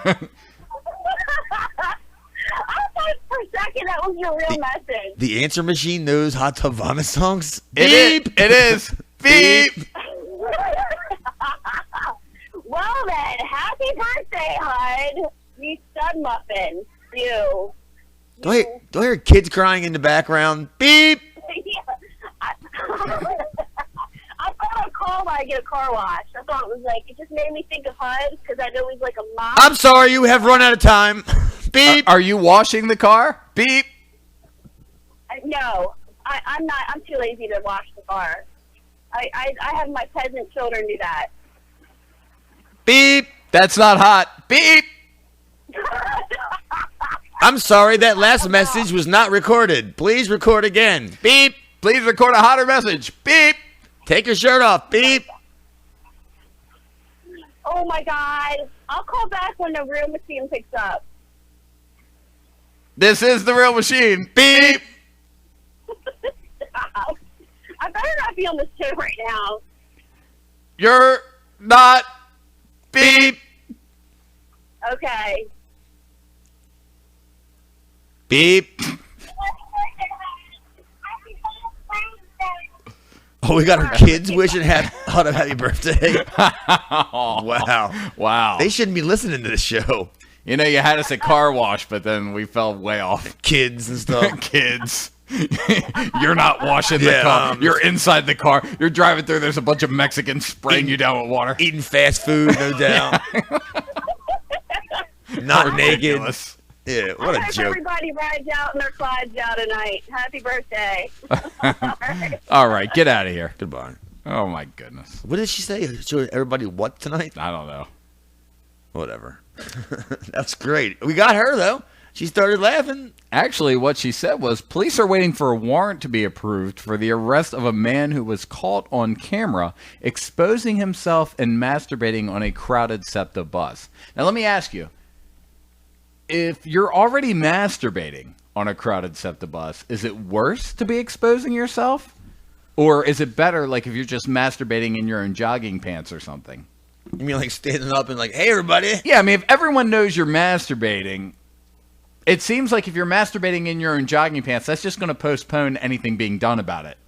thought for a second that was your real message. The answer machine knows Hot Tub Vomit songs? It is. Beep! Well then, happy birthday, Hud. You stud muffin. You. Do I hear kids crying in the background? Beep! I thought I'd call when I get a car wash. I thought it was like, it just made me think of Hud because I know he's like a mom. I'm sorry, you have run out of time. Beep! Are you washing the car? Beep! No, I'm not. I'm too lazy to wash the car. I have my peasant children do that. Beep! That's not hot. Beep! I'm sorry, that last message was not recorded. Please record again. Beep! Please record a hotter message. Beep! Take your shirt off. Beep! Oh my God. I'll call back when the real machine picks up. This is the real machine. Beep! I better not be on the show right now. You're not. Beep! Okay. Beep! Oh, we got our kids wishing Hud a happy birthday. Wow. Wow. They shouldn't be listening to this show. You know, you had us at car wash, but then we fell way off. Kids and stuff. Kids. You're not washing the car. You're inside the car. You're driving through. There's a bunch of Mexicans spraying you down with water. Eating fast food, no doubt. Not naked. Ridiculous. Yeah, what I a hope joke. everybody rides out in their quads out tonight. Happy birthday. All right, get out of here. Goodbye. Oh, my goodness. What did she say? Show everybody what tonight? I don't know. Whatever. That's great. We got her, though. She started laughing. Actually, what she said was, police are waiting for a warrant to be approved for the arrest of a man who was caught on camera exposing himself and masturbating on a crowded Septa bus. Now, let me ask you, if you're already masturbating on a crowded Septa bus, is it worse to be exposing yourself? Or is it better, like, if you're just masturbating in your own jogging pants or something? You mean like standing up and like, hey, everybody? Yeah, I mean, if everyone knows you're masturbating, it seems like if you're masturbating in your own jogging pants, that's just going to postpone anything being done about it.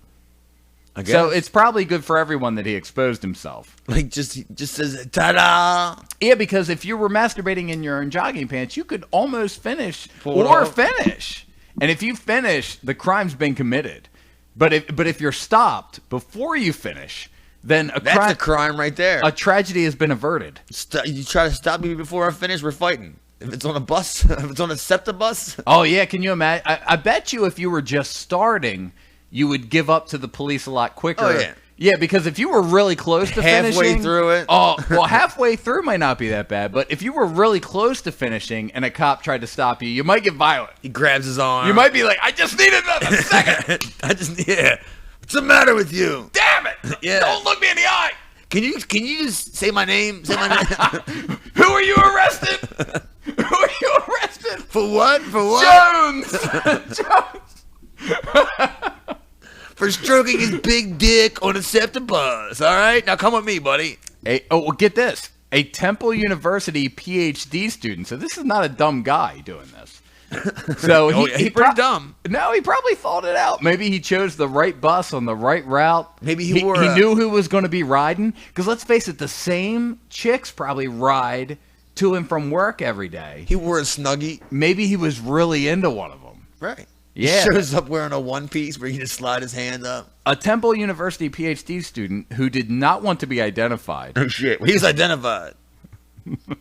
I guess. So it's probably good for everyone that he exposed himself. Like, just says, ta-da! Yeah, because if you were masturbating in your own jogging pants, you could almost finish Pull it or off. finish. And if you finish, the crime's been committed. But if you're stopped before you finish, then That's a crime right there. a tragedy has been averted. You try to stop me before I finish, we're fighting. If it's on a bus, if it's on a Septa bus. Oh, yeah, can you imagine? I bet you if you were just starting, you would give up to the police a lot quicker. Oh, yeah. Yeah, because if you were really close to Halfway finishing... through it. Oh, well, halfway through might not be that bad, but if you were really close to finishing and a cop tried to stop you, you might get violent. He grabs his arm. You might be like, I just need another second. What's the matter with you? Damn it. Yeah. Don't look me in the eye. Can you just say my name? Say my name. Who are you arrested? Who are you arrested? For what? For what? Jones. Jones. For stroking his big dick on a Septa bus. All right? Now come with me, buddy. Well, get this. A Temple University PhD student. So this is not a dumb guy doing this. So he's pretty dumb. No, he probably thought it out. Maybe he chose the right bus on the right route. Maybe he knew who was going to be riding. Because let's face it, the same chicks probably ride to and from work every day. He wore a Snuggie. Maybe he was really into one of them. Right. Yeah. He shows up wearing a one-piece where he can just slide his hand up. A Temple University PhD student who did not want to be identified. Oh, shit. Well, he's identified.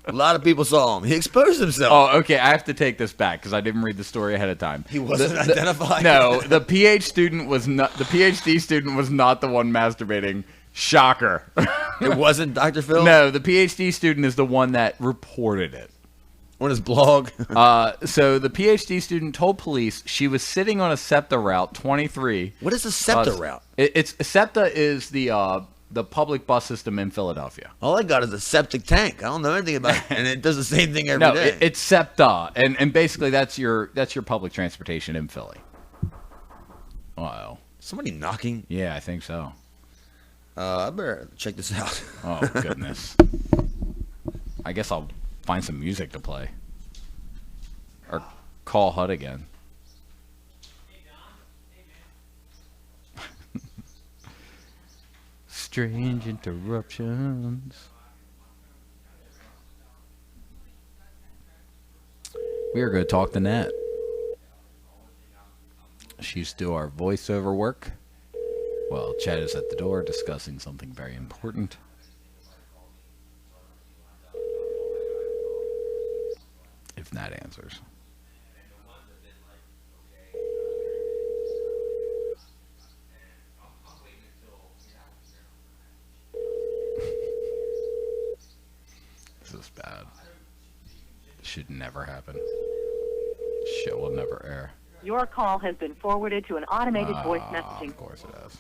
A lot of people saw him. He exposed himself. Oh, okay. I have to take this back because I didn't read the story ahead of time. He wasn't identified. No, the PhD student was not. The PhD student was not the one masturbating. Shocker. It wasn't Dr. Phil? No, the PhD student is the one that reported it on his blog. So the PhD student told police she was sitting on a Septa route 23. What is a Septa route? It's Septa is the public bus system in Philadelphia. All I got is a septic tank. I don't know anything about it, and it does the same thing every day. It's Septa, and basically that's your public transportation in Philly. Uh-oh. Somebody knocking? Yeah, I think so. I better check this out. Oh, goodness. I guess I'll find some music to play. Or call Hud again. Strange interruptions. We are going to talk to Nat. She used to do our voiceover work. Well, Chad is at the door discussing something very important. If Nat answers. This is bad. This should never happen. Shit will never air. Your call has been forwarded to an automated voice messaging. Of course it has.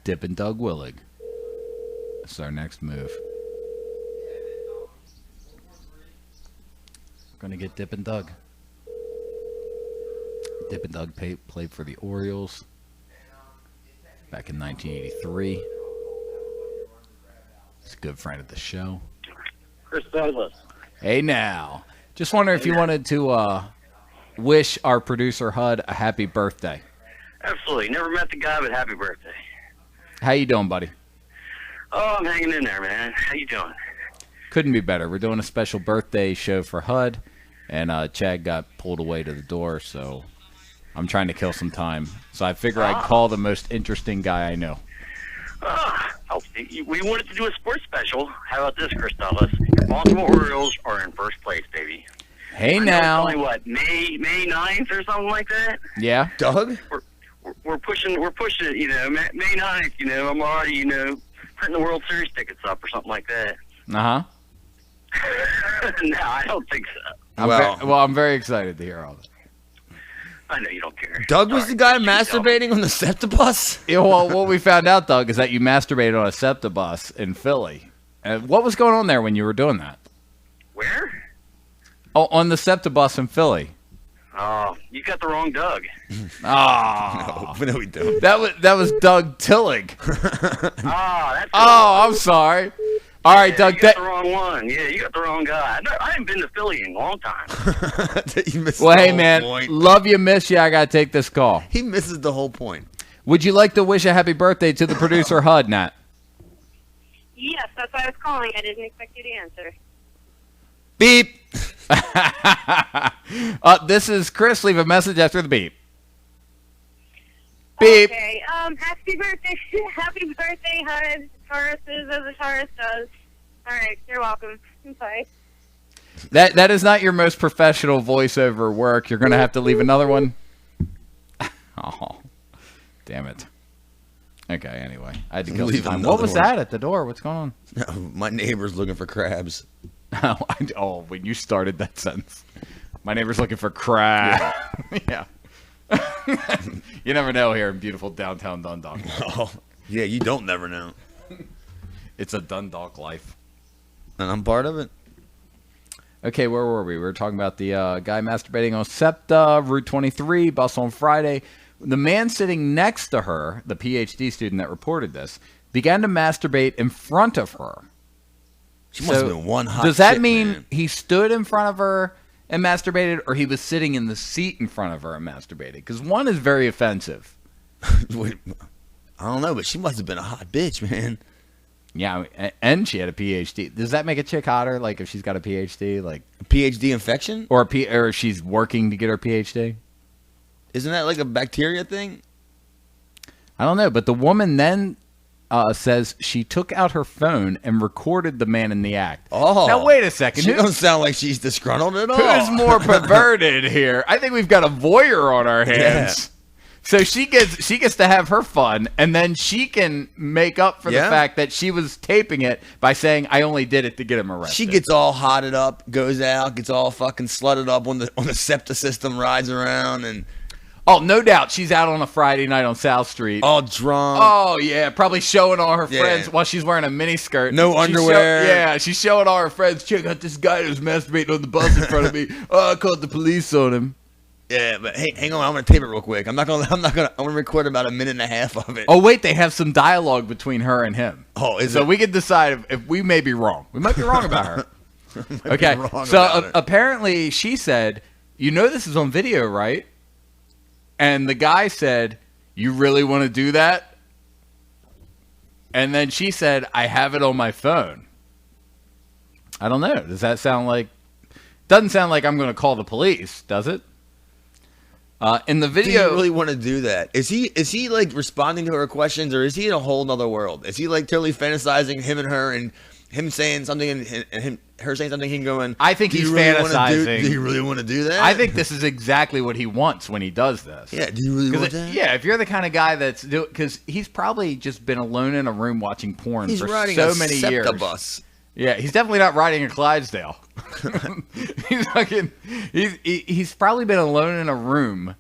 Dip and Doug Willig. That's our next move. We're going to get Dip and Doug. Dip and Doug played for the Orioles back in 1983. He's a good friend of the show. Chris Douglas. Hey now. Just wonder if you wanted to wish our producer Hud a happy birthday. Absolutely. Never met the guy, but happy birthday. How you doing, buddy? Oh, I'm hanging in there, man. How you doing? Couldn't be better. We're doing a special birthday show for Hud, and Chad got pulled away to the door, so I'm trying to kill some time. So I figure I'd call the most interesting guy I know. We wanted to do a sports special. How about this, Chris Douglas? Your Baltimore Orioles are in first place, baby. Hey now. Only what, May 9th or something like that? Yeah. Doug? We're pushing it, you know, May 9th, you know, I'm already, you know, printing the World Series tickets up or something like that. Uh-huh. No, I don't think so. I'm very excited to hear all that. I know you don't care. Doug was the guy masturbating on the Septa bus? Yeah, well, what we found out, Doug, is that you masturbated on a Septa bus in Philly. What was going on there when you were doing that? Where? Oh, on the Septa bus in Philly. Oh, you got the wrong Doug. Oh, no, we don't. That was Doug Tillig. That's I'm sorry. All right, Doug. You got the wrong one. Yeah, you got the wrong guy. I haven't been to Philly in a long time. Well, hey, man, love you, miss you. I got to take this call. He misses the whole point. Would you like to wish a happy birthday to the producer, Hud, Nat? Yes, that's why I was calling. I didn't expect you to answer. Beep. This is Chris. Leave a message after the beep. Beep. Okay. Happy birthday, Hud. Taurus is as a Taurus does. All right, you're welcome. Bye. That is not your most professional voiceover work. You're going to have to leave another one. Oh, damn it. Okay, anyway. I had to kill some time. What was that at the door? What's going on? No, my neighbor's looking for crabs. Oh, when you started that sentence. My neighbor's looking for crab. Yeah. You never know here in beautiful downtown Dundalk. Oh, yeah, you don't never know. It's a Dundalk life. And I'm part of it. Okay, where were we? We were talking about the guy masturbating on Septa, Route 23, bus on Friday. The man sitting next to her, the PhD student that reported this, began to masturbate in front of her. She must have been one hot Does that chick, mean man. he stood in front of her and masturbated, or he was sitting in the seat in front of her and masturbated? Because one is very offensive. Wait, I don't know, but she must have been a hot bitch, man. Yeah, and she had a PhD. Does that make a chick hotter? Like if she's got a PhD, like PhD infection? or or she's working to get her PhD? Isn't that like a bacteria thing? I don't know, but the woman then says she took out her phone and recorded the man in the act. Oh, now wait a second. She don't sound like she's disgruntled at all. Who's more perverted here? I think we've got a voyeur on our hands. So she gets to have her fun, and then she can make up for the fact that she was taping it by saying, "I only did it to get him arrested." She gets all hotted up, goes out, gets all fucking slutted up on the Septa system, rides around, and oh, no doubt she's out on a Friday night on South Street, all drunk. Oh yeah, probably showing all her friends while she's wearing a miniskirt, no underwear. She's showing all her friends. Check out this guy who's masturbating on the bus in front of me. Oh, I called the police on him. Yeah, but hey, hang on. I'm gonna tape it real quick. I'm gonna record about a minute and a half of it. Oh wait, they have some dialogue between her and him. Oh, so we can decide if we may be wrong. We might be wrong about her. Okay, so apparently she said, "You know this is on video, right?" And the guy said, "You really want to do that?" And then she said, "I have it on my phone." I don't know. Does that sound like? Doesn't sound like I'm going to call the police, does it? In the video, do you really want to do that? Is he like responding to her questions, or is he in a whole nother world? Is he like totally fantasizing him and her, and him saying something and her saying something, him going? I think he's fantasizing. Do you really want to do that? I think this is exactly what he wants when he does this. Yeah. Do you really want that? Yeah. If you're the kind of guy that's because he's probably just been alone in a room watching porn for so many years. Septa bus. Yeah, he's definitely not riding a Clydesdale. He's probably been alone in a room,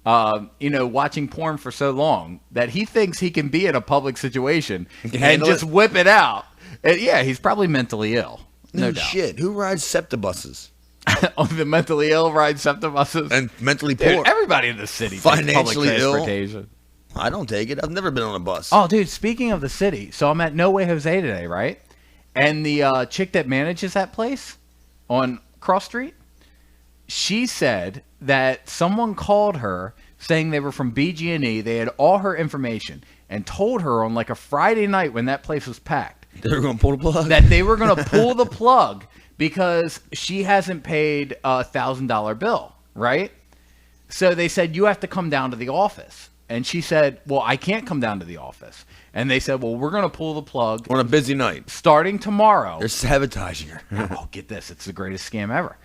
watching porn for so long that he thinks he can be in a public situation and just whip it out. And yeah, he's probably mentally ill. No doubt. Shit. Who rides Septa buses? Oh, the mentally ill ride Septa buses? And mentally poor. Dude, everybody in the city financially takes public transportation. Ill. I don't take it. I've never been on a bus. Oh, dude, speaking of the city, so I'm at No Way Jose today, right? And the chick that manages that place on Cross Street, she said that someone called her saying they were from BG&E. They had all her information and told her on like a Friday night when that place was packed. They were going to pull the plug? That they were going to pull the plug because she hasn't paid a $1,000 bill, right? So they said, you have to come down to the office. And she said, well, I can't come down to the office. And they said, well, we're going to pull the plug. On a busy night. Starting tomorrow. They're sabotaging her. Oh, get this. It's the greatest scam ever.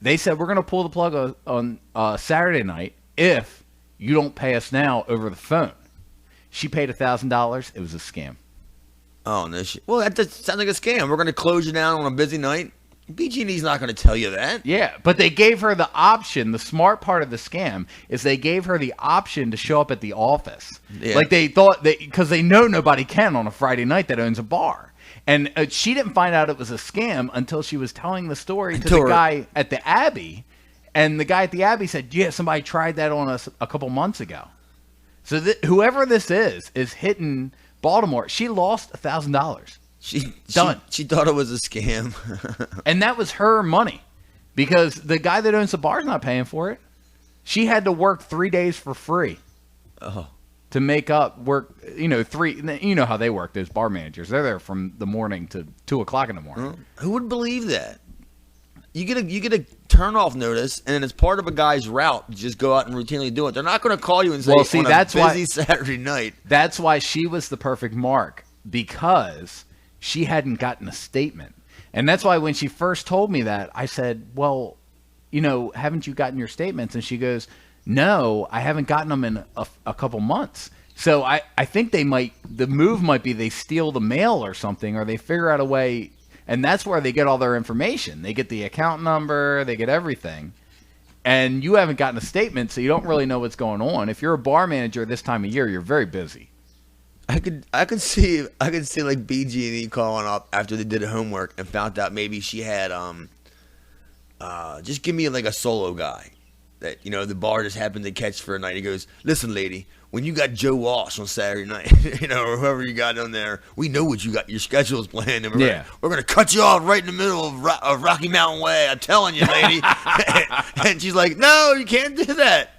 They said, we're going to pull the plug on Saturday night if you don't pay us now over the phone. She paid $1,000. It was a scam. Oh, no shit. Well, that sounds like a scam. We're going to close you down on a busy night. BG&E's not going to tell you that. Yeah, but they gave her the option. The smart part of the scam is they gave her the option to show up at the office. Yeah. Like they thought, because they know nobody can on a Friday night that owns a bar. And she didn't find out it was a scam until she was telling the story to the guy at the Abbey. And the guy at the Abbey said, yeah, somebody tried that on us a couple months ago. So whoever this is hitting Baltimore. She lost $1,000. Done. She thought it was a scam. And that was her money because the guy that owns the bar is not paying for it. She had to work 3 days for free to make up work. You know how they work, those bar managers. They're there from the morning to 2 o'clock in the morning. Who would believe that? You get a turn off notice, and then it's part of a guy's route to just go out and routinely do it. They're not going to call you and say, well, see, on that's a busy Saturday night. That's why she was the perfect mark because she hadn't gotten a statement. And that's why when she first told me that, I said, well, haven't you gotten your statements? And she goes, no, I haven't gotten them in a couple months. So I think the move might be they steal the mail or something, or they figure out a way. And that's where they get all their information. They get the account number, they get everything. And you haven't gotten a statement, so you don't really know what's going on. If you're a bar manager this time of year, you're very busy. I could see like BG&E calling up after they did the homework and found out maybe she had just give me like a solo guy that the bar just happened to catch for a night. He goes, listen, lady, when you got Joe Walsh on Saturday night, or whoever you got on there, we know what you got. Your schedule's planned, and we're gonna cut you off right in the middle of Rocky Mountain Way. I'm telling you, lady. And she's like, no, you can't do that.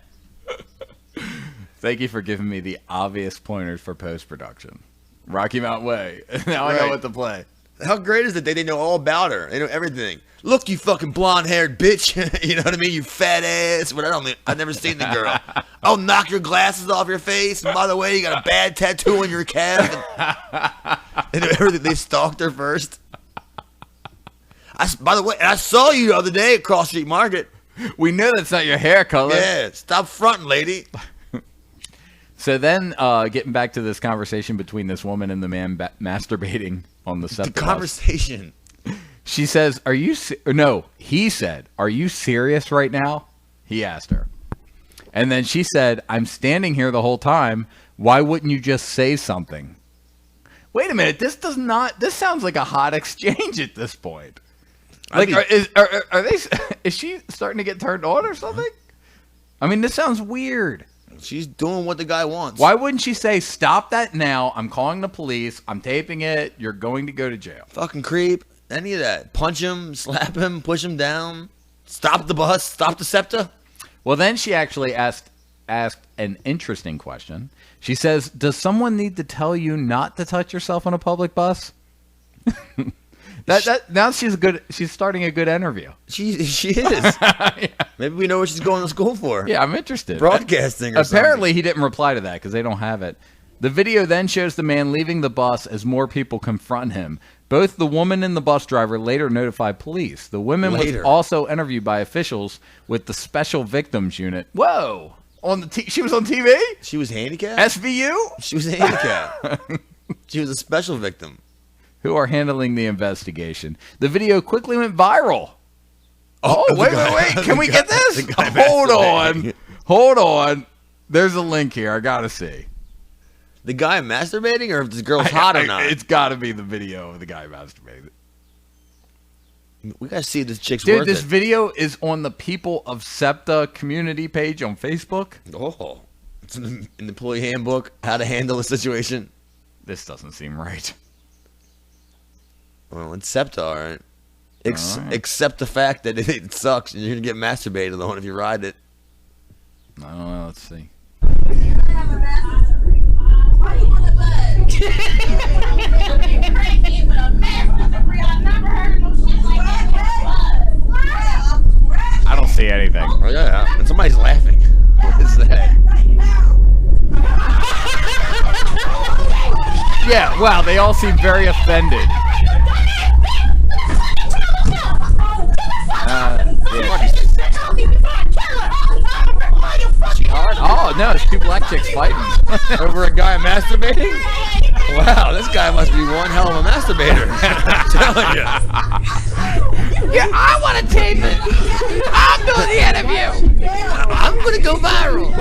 Thank you for giving me the obvious pointers for post-production. Rocky Mountain Way. Now I know what to play. How great is it that they know all about her? They know everything. Look, you fucking blonde-haired bitch. You know what I mean? You fat ass. But I've never seen the girl. I'll knock your glasses off your face. And by the way, you got a bad tattoo on your calf. And everything. They stalked her first. By the way, I saw you the other day at Cross Street Market. We know that's not your hair color. Yeah, stop fronting, lady. So then, getting back to this conversation between this woman and the man masturbating on the Septa. The conversation. She says, he said, are you serious right now? He asked her. And then she said, I'm standing here the whole time. Why wouldn't you just say something? Wait a minute. This sounds like a hot exchange at this point. Like, is she starting to get turned on or something? I mean, this sounds weird. She's doing what the guy wants. Why wouldn't she say, stop that now? I'm calling the police. I'm taping it. You're going to go to jail. Fucking creep. Any of that. Punch him, slap him, push him down. Stop the bus. Stop the Septa. Well, then she actually asked an interesting question. She says, does someone need to tell you not to touch yourself on a public bus? Now she's starting a good interview. She is. Yeah. Maybe we know what she's going to school for. Yeah, I'm interested. Broadcasting or Apparently, something. He didn't reply to that because they don't have it. The video then shows the man leaving the bus as more people confront him. Both the woman and the bus driver later notified police. The woman was also interviewed by officials with the Special Victims Unit. Whoa! She was on TV? She was handicapped? SVU? She was handicapped. She was a special victim. Who are handling the investigation. The video quickly went viral. Oh, wait. Can we get this? Hold on. There's a link here. I got to see. The guy masturbating, or if this girl's hot or not? It's got to be the video of the guy masturbating. We got to see if this chick's worth it. Dude, this video is on the People of Septa community page on Facebook. Oh. It's in the employee handbook, how to handle a situation. This doesn't seem right. Well, it's Septa, all right. Except the fact that it sucks and you're going to get masturbated on if you ride it. I don't know. Let's see. I don't see anything. Oh, yeah. And somebody's laughing. What is that? Yeah, wow. They all seem very offended. Oh, no, it's two black chicks fighting over a guy masturbating? Wow, this guy must be one hell of a masturbator. I'm telling you. Yeah, I want to tape it. I'm doing the interview. I'm going to go viral.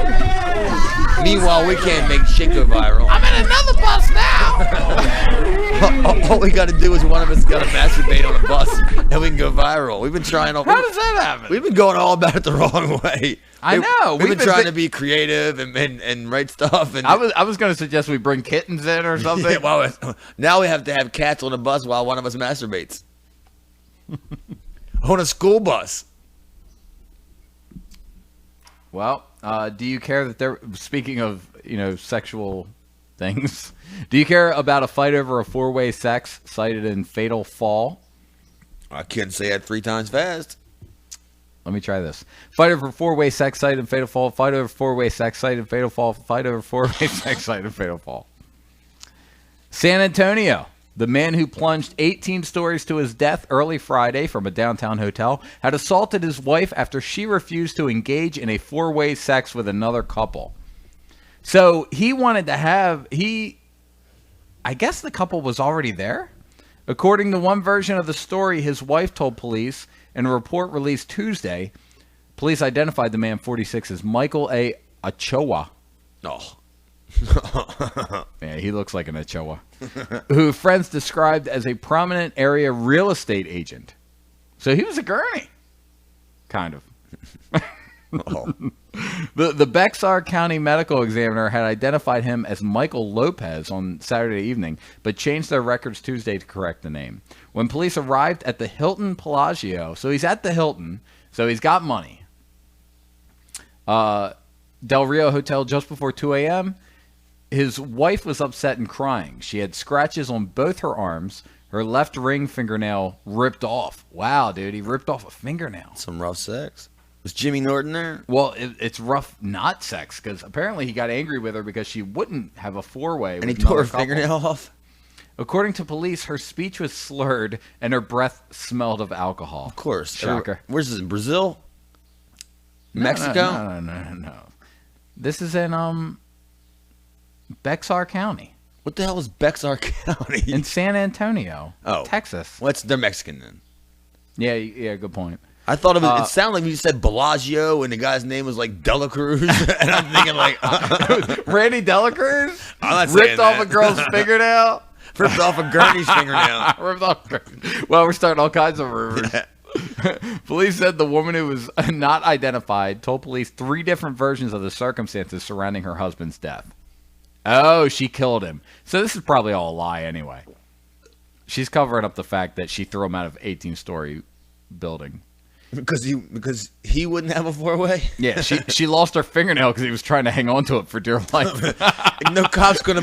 Meanwhile, we can't make shit go viral. I'm in another bus now. All we got to do is one of us got to masturbate on a bus, and we can go viral. We've been trying. How does that happen? We've been going all about it the wrong way. I know. We've been trying to be creative and write stuff. And I was going to suggest we bring kittens in or something. Yeah, well, now we have to have cats on the bus while one of us masturbates on a school bus. Well, do you care that they're speaking of sexual things? Do you care about a fight over a four-way sex cited in Fatal Fall? I couldn't say that 3 times fast. Let me try this. Fight over four-way sex cited in Fatal Fall. Fight over four-way sex cited in Fatal Fall. Fight over four-way sex cited in Fatal Fall. San Antonio. The man who plunged 18 stories to his death early Friday from a downtown hotel had assaulted his wife after she refused to engage in a four-way sex with another couple. So he wanted to have... I guess the couple was already there? According to one version of the story, his wife told police in a report released Tuesday. Police identified the man, 46, as Michael A. Ochoa. Oh. Yeah, he looks like an Ochoa. Who friends described as a prominent area real estate agent. So he was a gurney. Kind of. Oh. The Bexar County medical examiner had identified him as Michael Lopez on Saturday evening, but changed their records Tuesday to correct the name. When police arrived at the Hilton Palazzo, so he's at the Hilton, so he's got money. Del Rio Hotel just before 2 a.m., his wife was upset and crying. She had scratches on both her arms. Her left ring fingernail ripped off. Wow, dude, he ripped off a fingernail. Some rough sex. Was Jimmy Norton there? Well, it's rough not sex, because apparently he got angry with her because she wouldn't have a four-way. And he tore her fingernail off? According to police, her speech was slurred and her breath smelled of alcohol. Of course. Shocker. Where's this, in Brazil? Mexico? No. This is in Bexar County. What the hell is Bexar County? In San Antonio, Texas. Well, they're Mexican then. Yeah, good point. I thought it sounded like you said Bellagio and the guy's name was like Dela Cruz. And I'm thinking like... Randy Dela Cruz? I'm not ripped off a girl's fingernail? Ripped off a gurney's fingernail. Ripped off well, we're starting all kinds of rumors. Yeah. Police said the woman who was not identified told police 3 different versions of the circumstances surrounding her husband's death. Oh, she killed him. So this is probably all a lie anyway. She's covering up the fact that she threw him out of 18-story building. Because he wouldn't have a four-way? Yeah, she lost her fingernail because he was trying to hang on to it for dear life. No cop's gonna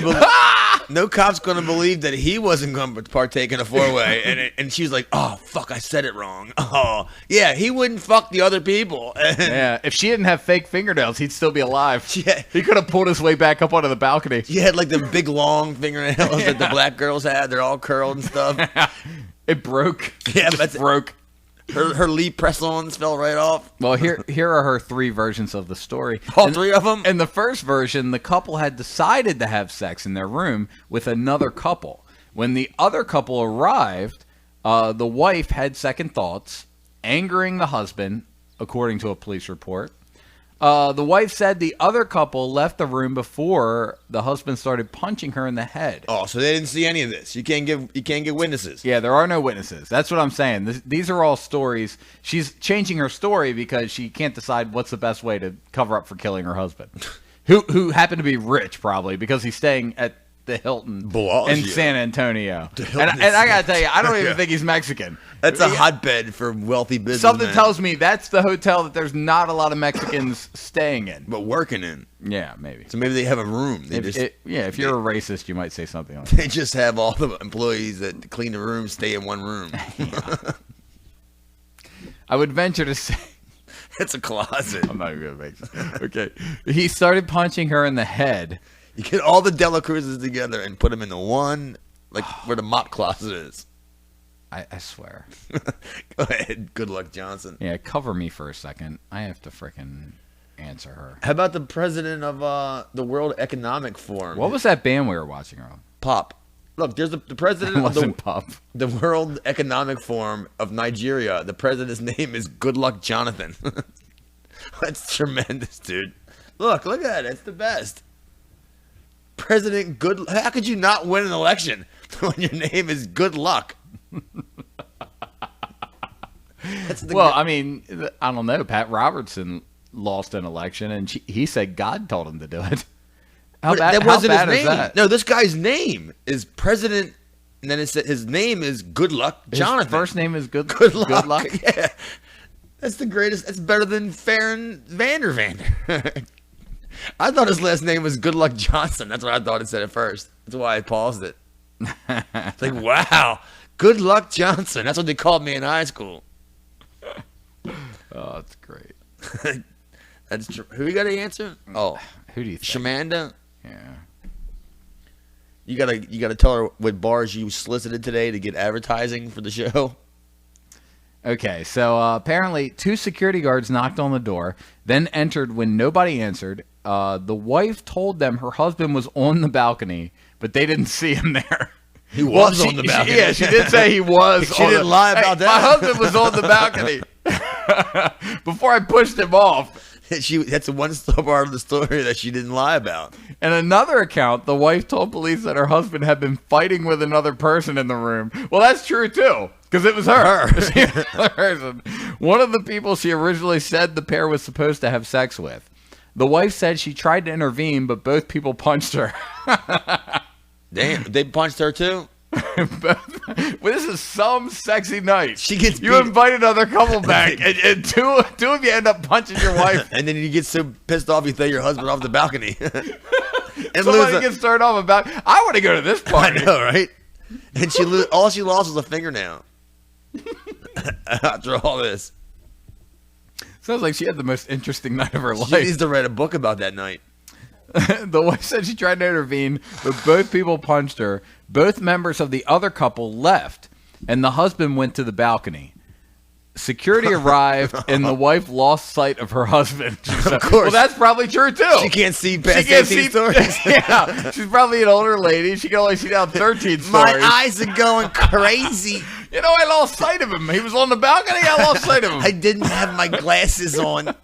believe that he wasn't going to partake in a four-way, and she was like, "Oh fuck, I said it wrong." Oh yeah, he wouldn't fuck the other people. Yeah, if she didn't have fake fingernails, he'd still be alive. Yeah, he could have pulled his way back up onto the balcony. She had like the big long fingernails that the black girls had. They're all curled and stuff. It broke. Yeah, it broke. Her Lee press-ons fell right off. Well, here are her 3 versions of the story. All 3 of them? In the first version, the couple had decided to have sex in their room with another couple. When the other couple arrived, the wife had second thoughts, angering the husband, according to a police report. The wife said the other couple left the room before the husband started punching her in the head. Oh, so they didn't see any of this. You can't get witnesses. Yeah, there are no witnesses. That's what I'm saying. These are all stories. She's changing her story because she can't decide what's the best way to cover up for killing her husband, who happened to be rich probably because he's staying at the Hilton in San Antonio. And I gotta tell you, I don't even think he's Mexican. That's a hotbed for wealthy business. Something tells me that's the hotel that there's not a lot of Mexicans staying in, but working in. Yeah, maybe. So maybe they have a room. If you're a racist, you might say something like They just have all the employees that clean the room stay in one room. I would venture to say it's a closet. I'm not even gonna make sense. Okay. He started punching her in the head. You get all the Dela Cruzes together and put them into one, like where the mop closet is. I swear. Go ahead. Good luck, Johnson. Yeah, cover me for a second. I have to frickin' answer her. How about the president of the World Economic Forum? What was that band we were watching on? Pop. Look, there's the president of the World Economic Forum of Nigeria. The president's name is Good Luck Jonathan. That's tremendous, dude. Look at that. It's the best. President Good. How could you not win an election when your name is Good Luck? I mean, I don't know. Pat Robertson lost an election, and he said God told him to do it. That wasn't his name. That? No, this guy's name is President, and then it said his name is Good Luck Jonathan. His first name is Good Luck. Good Luck. Yeah, that's the greatest. That's better than Farron Vander. I thought his last name was Good Luck Johnson. That's what I thought it said at first. That's why I paused it. It's like, wow, Good Luck Johnson. That's what they called me in high school. Oh, that's great. That's true. Who you got to answer? Oh, who do you think? Shamanda? Yeah. You gotta tell her what bars you solicited today to get advertising for the show. Okay, so apparently 2 security guards knocked on the door, then entered when nobody answered. The wife told them her husband was on the balcony, but they didn't see him there. He was on the balcony. She did say he was. She didn't lie about that. My husband was on the balcony before I pushed him off. That's the one part of the story that she didn't lie about. In another account, the wife told police that her husband had been fighting with another person in the room. Well, that's true, too, because it was her. One of the people she originally said the pair was supposed to have sex with. The wife said she tried to intervene, but both people punched her. Damn, they punched her, too? Well, this is some sexy night. She gets you invite another couple back, and two of you end up punching your wife. And then you get so pissed off you throw your husband off the balcony. And somebody gets turned off about, I want to go to this party. I know, right? And all she lost was a fingernail. After all this. Sounds like she had the most interesting night of her life. She needs to write a book about that night. The wife said she tried to intervene, but both people punched her. Both members of the other couple left, and the husband went to the balcony. Security arrived, and the wife lost sight of her husband. Of course. Well, that's probably true, too. She can't see past 18 stories. Yeah, she's probably an older lady. She can only see down 13 stories. My eyes are going crazy. You know, I lost sight of him. He was on the balcony. I lost sight of him. I didn't have my glasses on.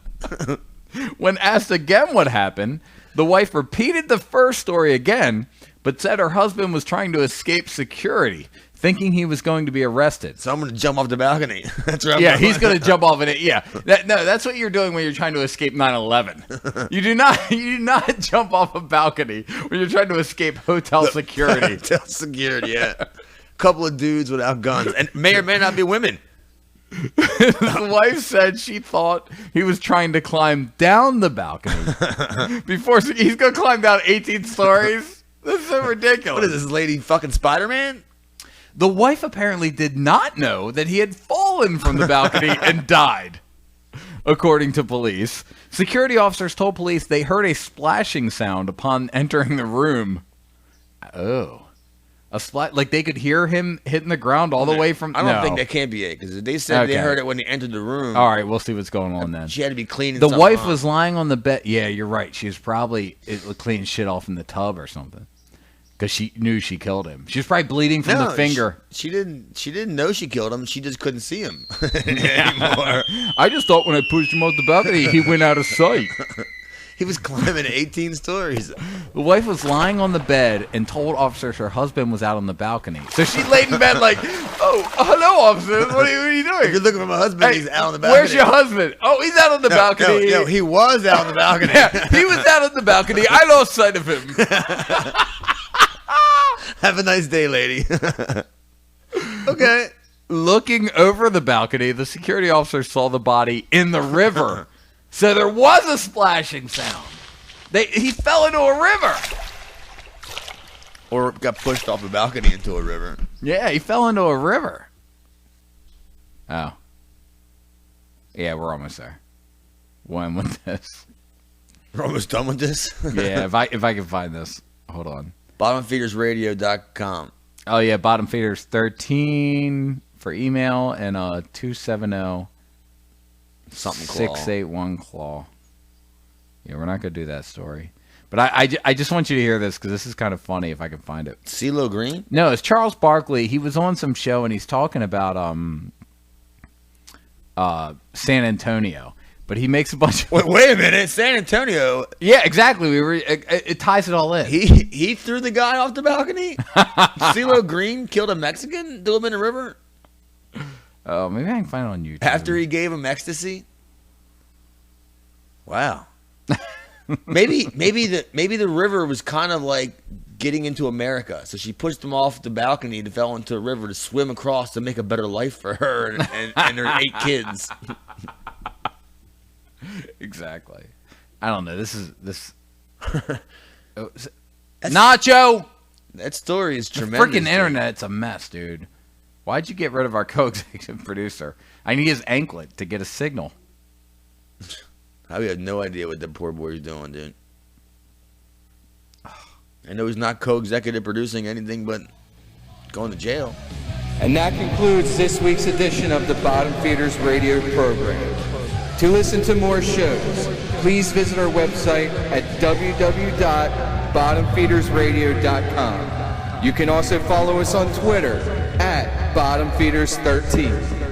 When asked again what happened, the wife repeated the first story again, but said her husband was trying to escape security, thinking he was going to be arrested. So I'm going to jump off the balcony. That's right. Yeah, he's going to jump off in it. Yeah, that's what you're doing when you're trying to escape 9/11. You do not jump off a balcony when you're trying to escape hotel security. Hotel security. Yeah, couple of dudes without guns, and may or may not be women. The wife said she thought he was trying to climb down the balcony before he's going to climb down 18 stories. This is so ridiculous. What is this lady, fucking Spider-Man? The wife apparently did not know that he had fallen from the balcony and died. According to police, security officers told police they heard a splashing sound upon entering the room. Oh. A splat, like they could hear him hitting the ground all the way from. I don't think that can't be it because they said they heard it when they entered the room. All right, we'll see what's going on then. She had to be cleaning. The wife was lying on the bed. Yeah, you're right. She was probably cleaning shit off in the tub or something because she knew she killed him. She was probably bleeding from the finger. She didn't know she killed him. She just couldn't see him anymore. I just thought when I pushed him off the balcony, he went out of sight. He was climbing 18 stories. The wife was lying on the bed and told officers her husband was out on the balcony. So she laid in bed like, oh, hello, officers. What are you doing? If you're looking for my husband, he's out on the balcony. Where's your husband? Oh, he's out on the balcony. No, he was out on the balcony. Yeah, he was out on the balcony. I lost sight of him. Have a nice day, lady. Okay. Looking over the balcony, the security officer saw the body in the river. So there was a splashing sound. He fell into a river. Or got pushed off the balcony into a river. Yeah, he fell into a river. Oh. Yeah, we're almost there. When with this? We're almost done with this? Yeah, if I can find this. Hold on. Bottomfeedersradio.com. Oh, yeah, Bottom Feeders 13 for email and 270 something claw. 681 claw. Yeah, we're not going to do that story. But I just want you to hear this because this is kind of funny if I can find it. CeeLo Green? No, it's Charles Barkley. He was on some show and he's talking about San Antonio. But he makes a bunch of... Wait a minute. San Antonio? Yeah, exactly. It ties it all in. He threw the guy off the balcony? CeeLo Green killed a Mexican? Threw him in the river? Oh, maybe I can find it on YouTube. After he gave him ecstasy? Wow. maybe the river was kind of like getting into America. So she pushed him off the balcony and fell into a river to swim across to make a better life for her and her 8 kids. Exactly. I don't know. This Nacho. That story is tremendous. The freaking internet's a mess, dude. Why'd you get rid of our co-executive producer? I need his anklet to get a signal. I have no idea what the poor boy's doing, dude. I know he's not co-executive producing anything but going to jail. And that concludes this week's edition of the Bottom Feeders Radio program. To listen to more shows, please visit our website at www.bottomfeedersradio.com. You can also follow us on Twitter at BottomFeeders13.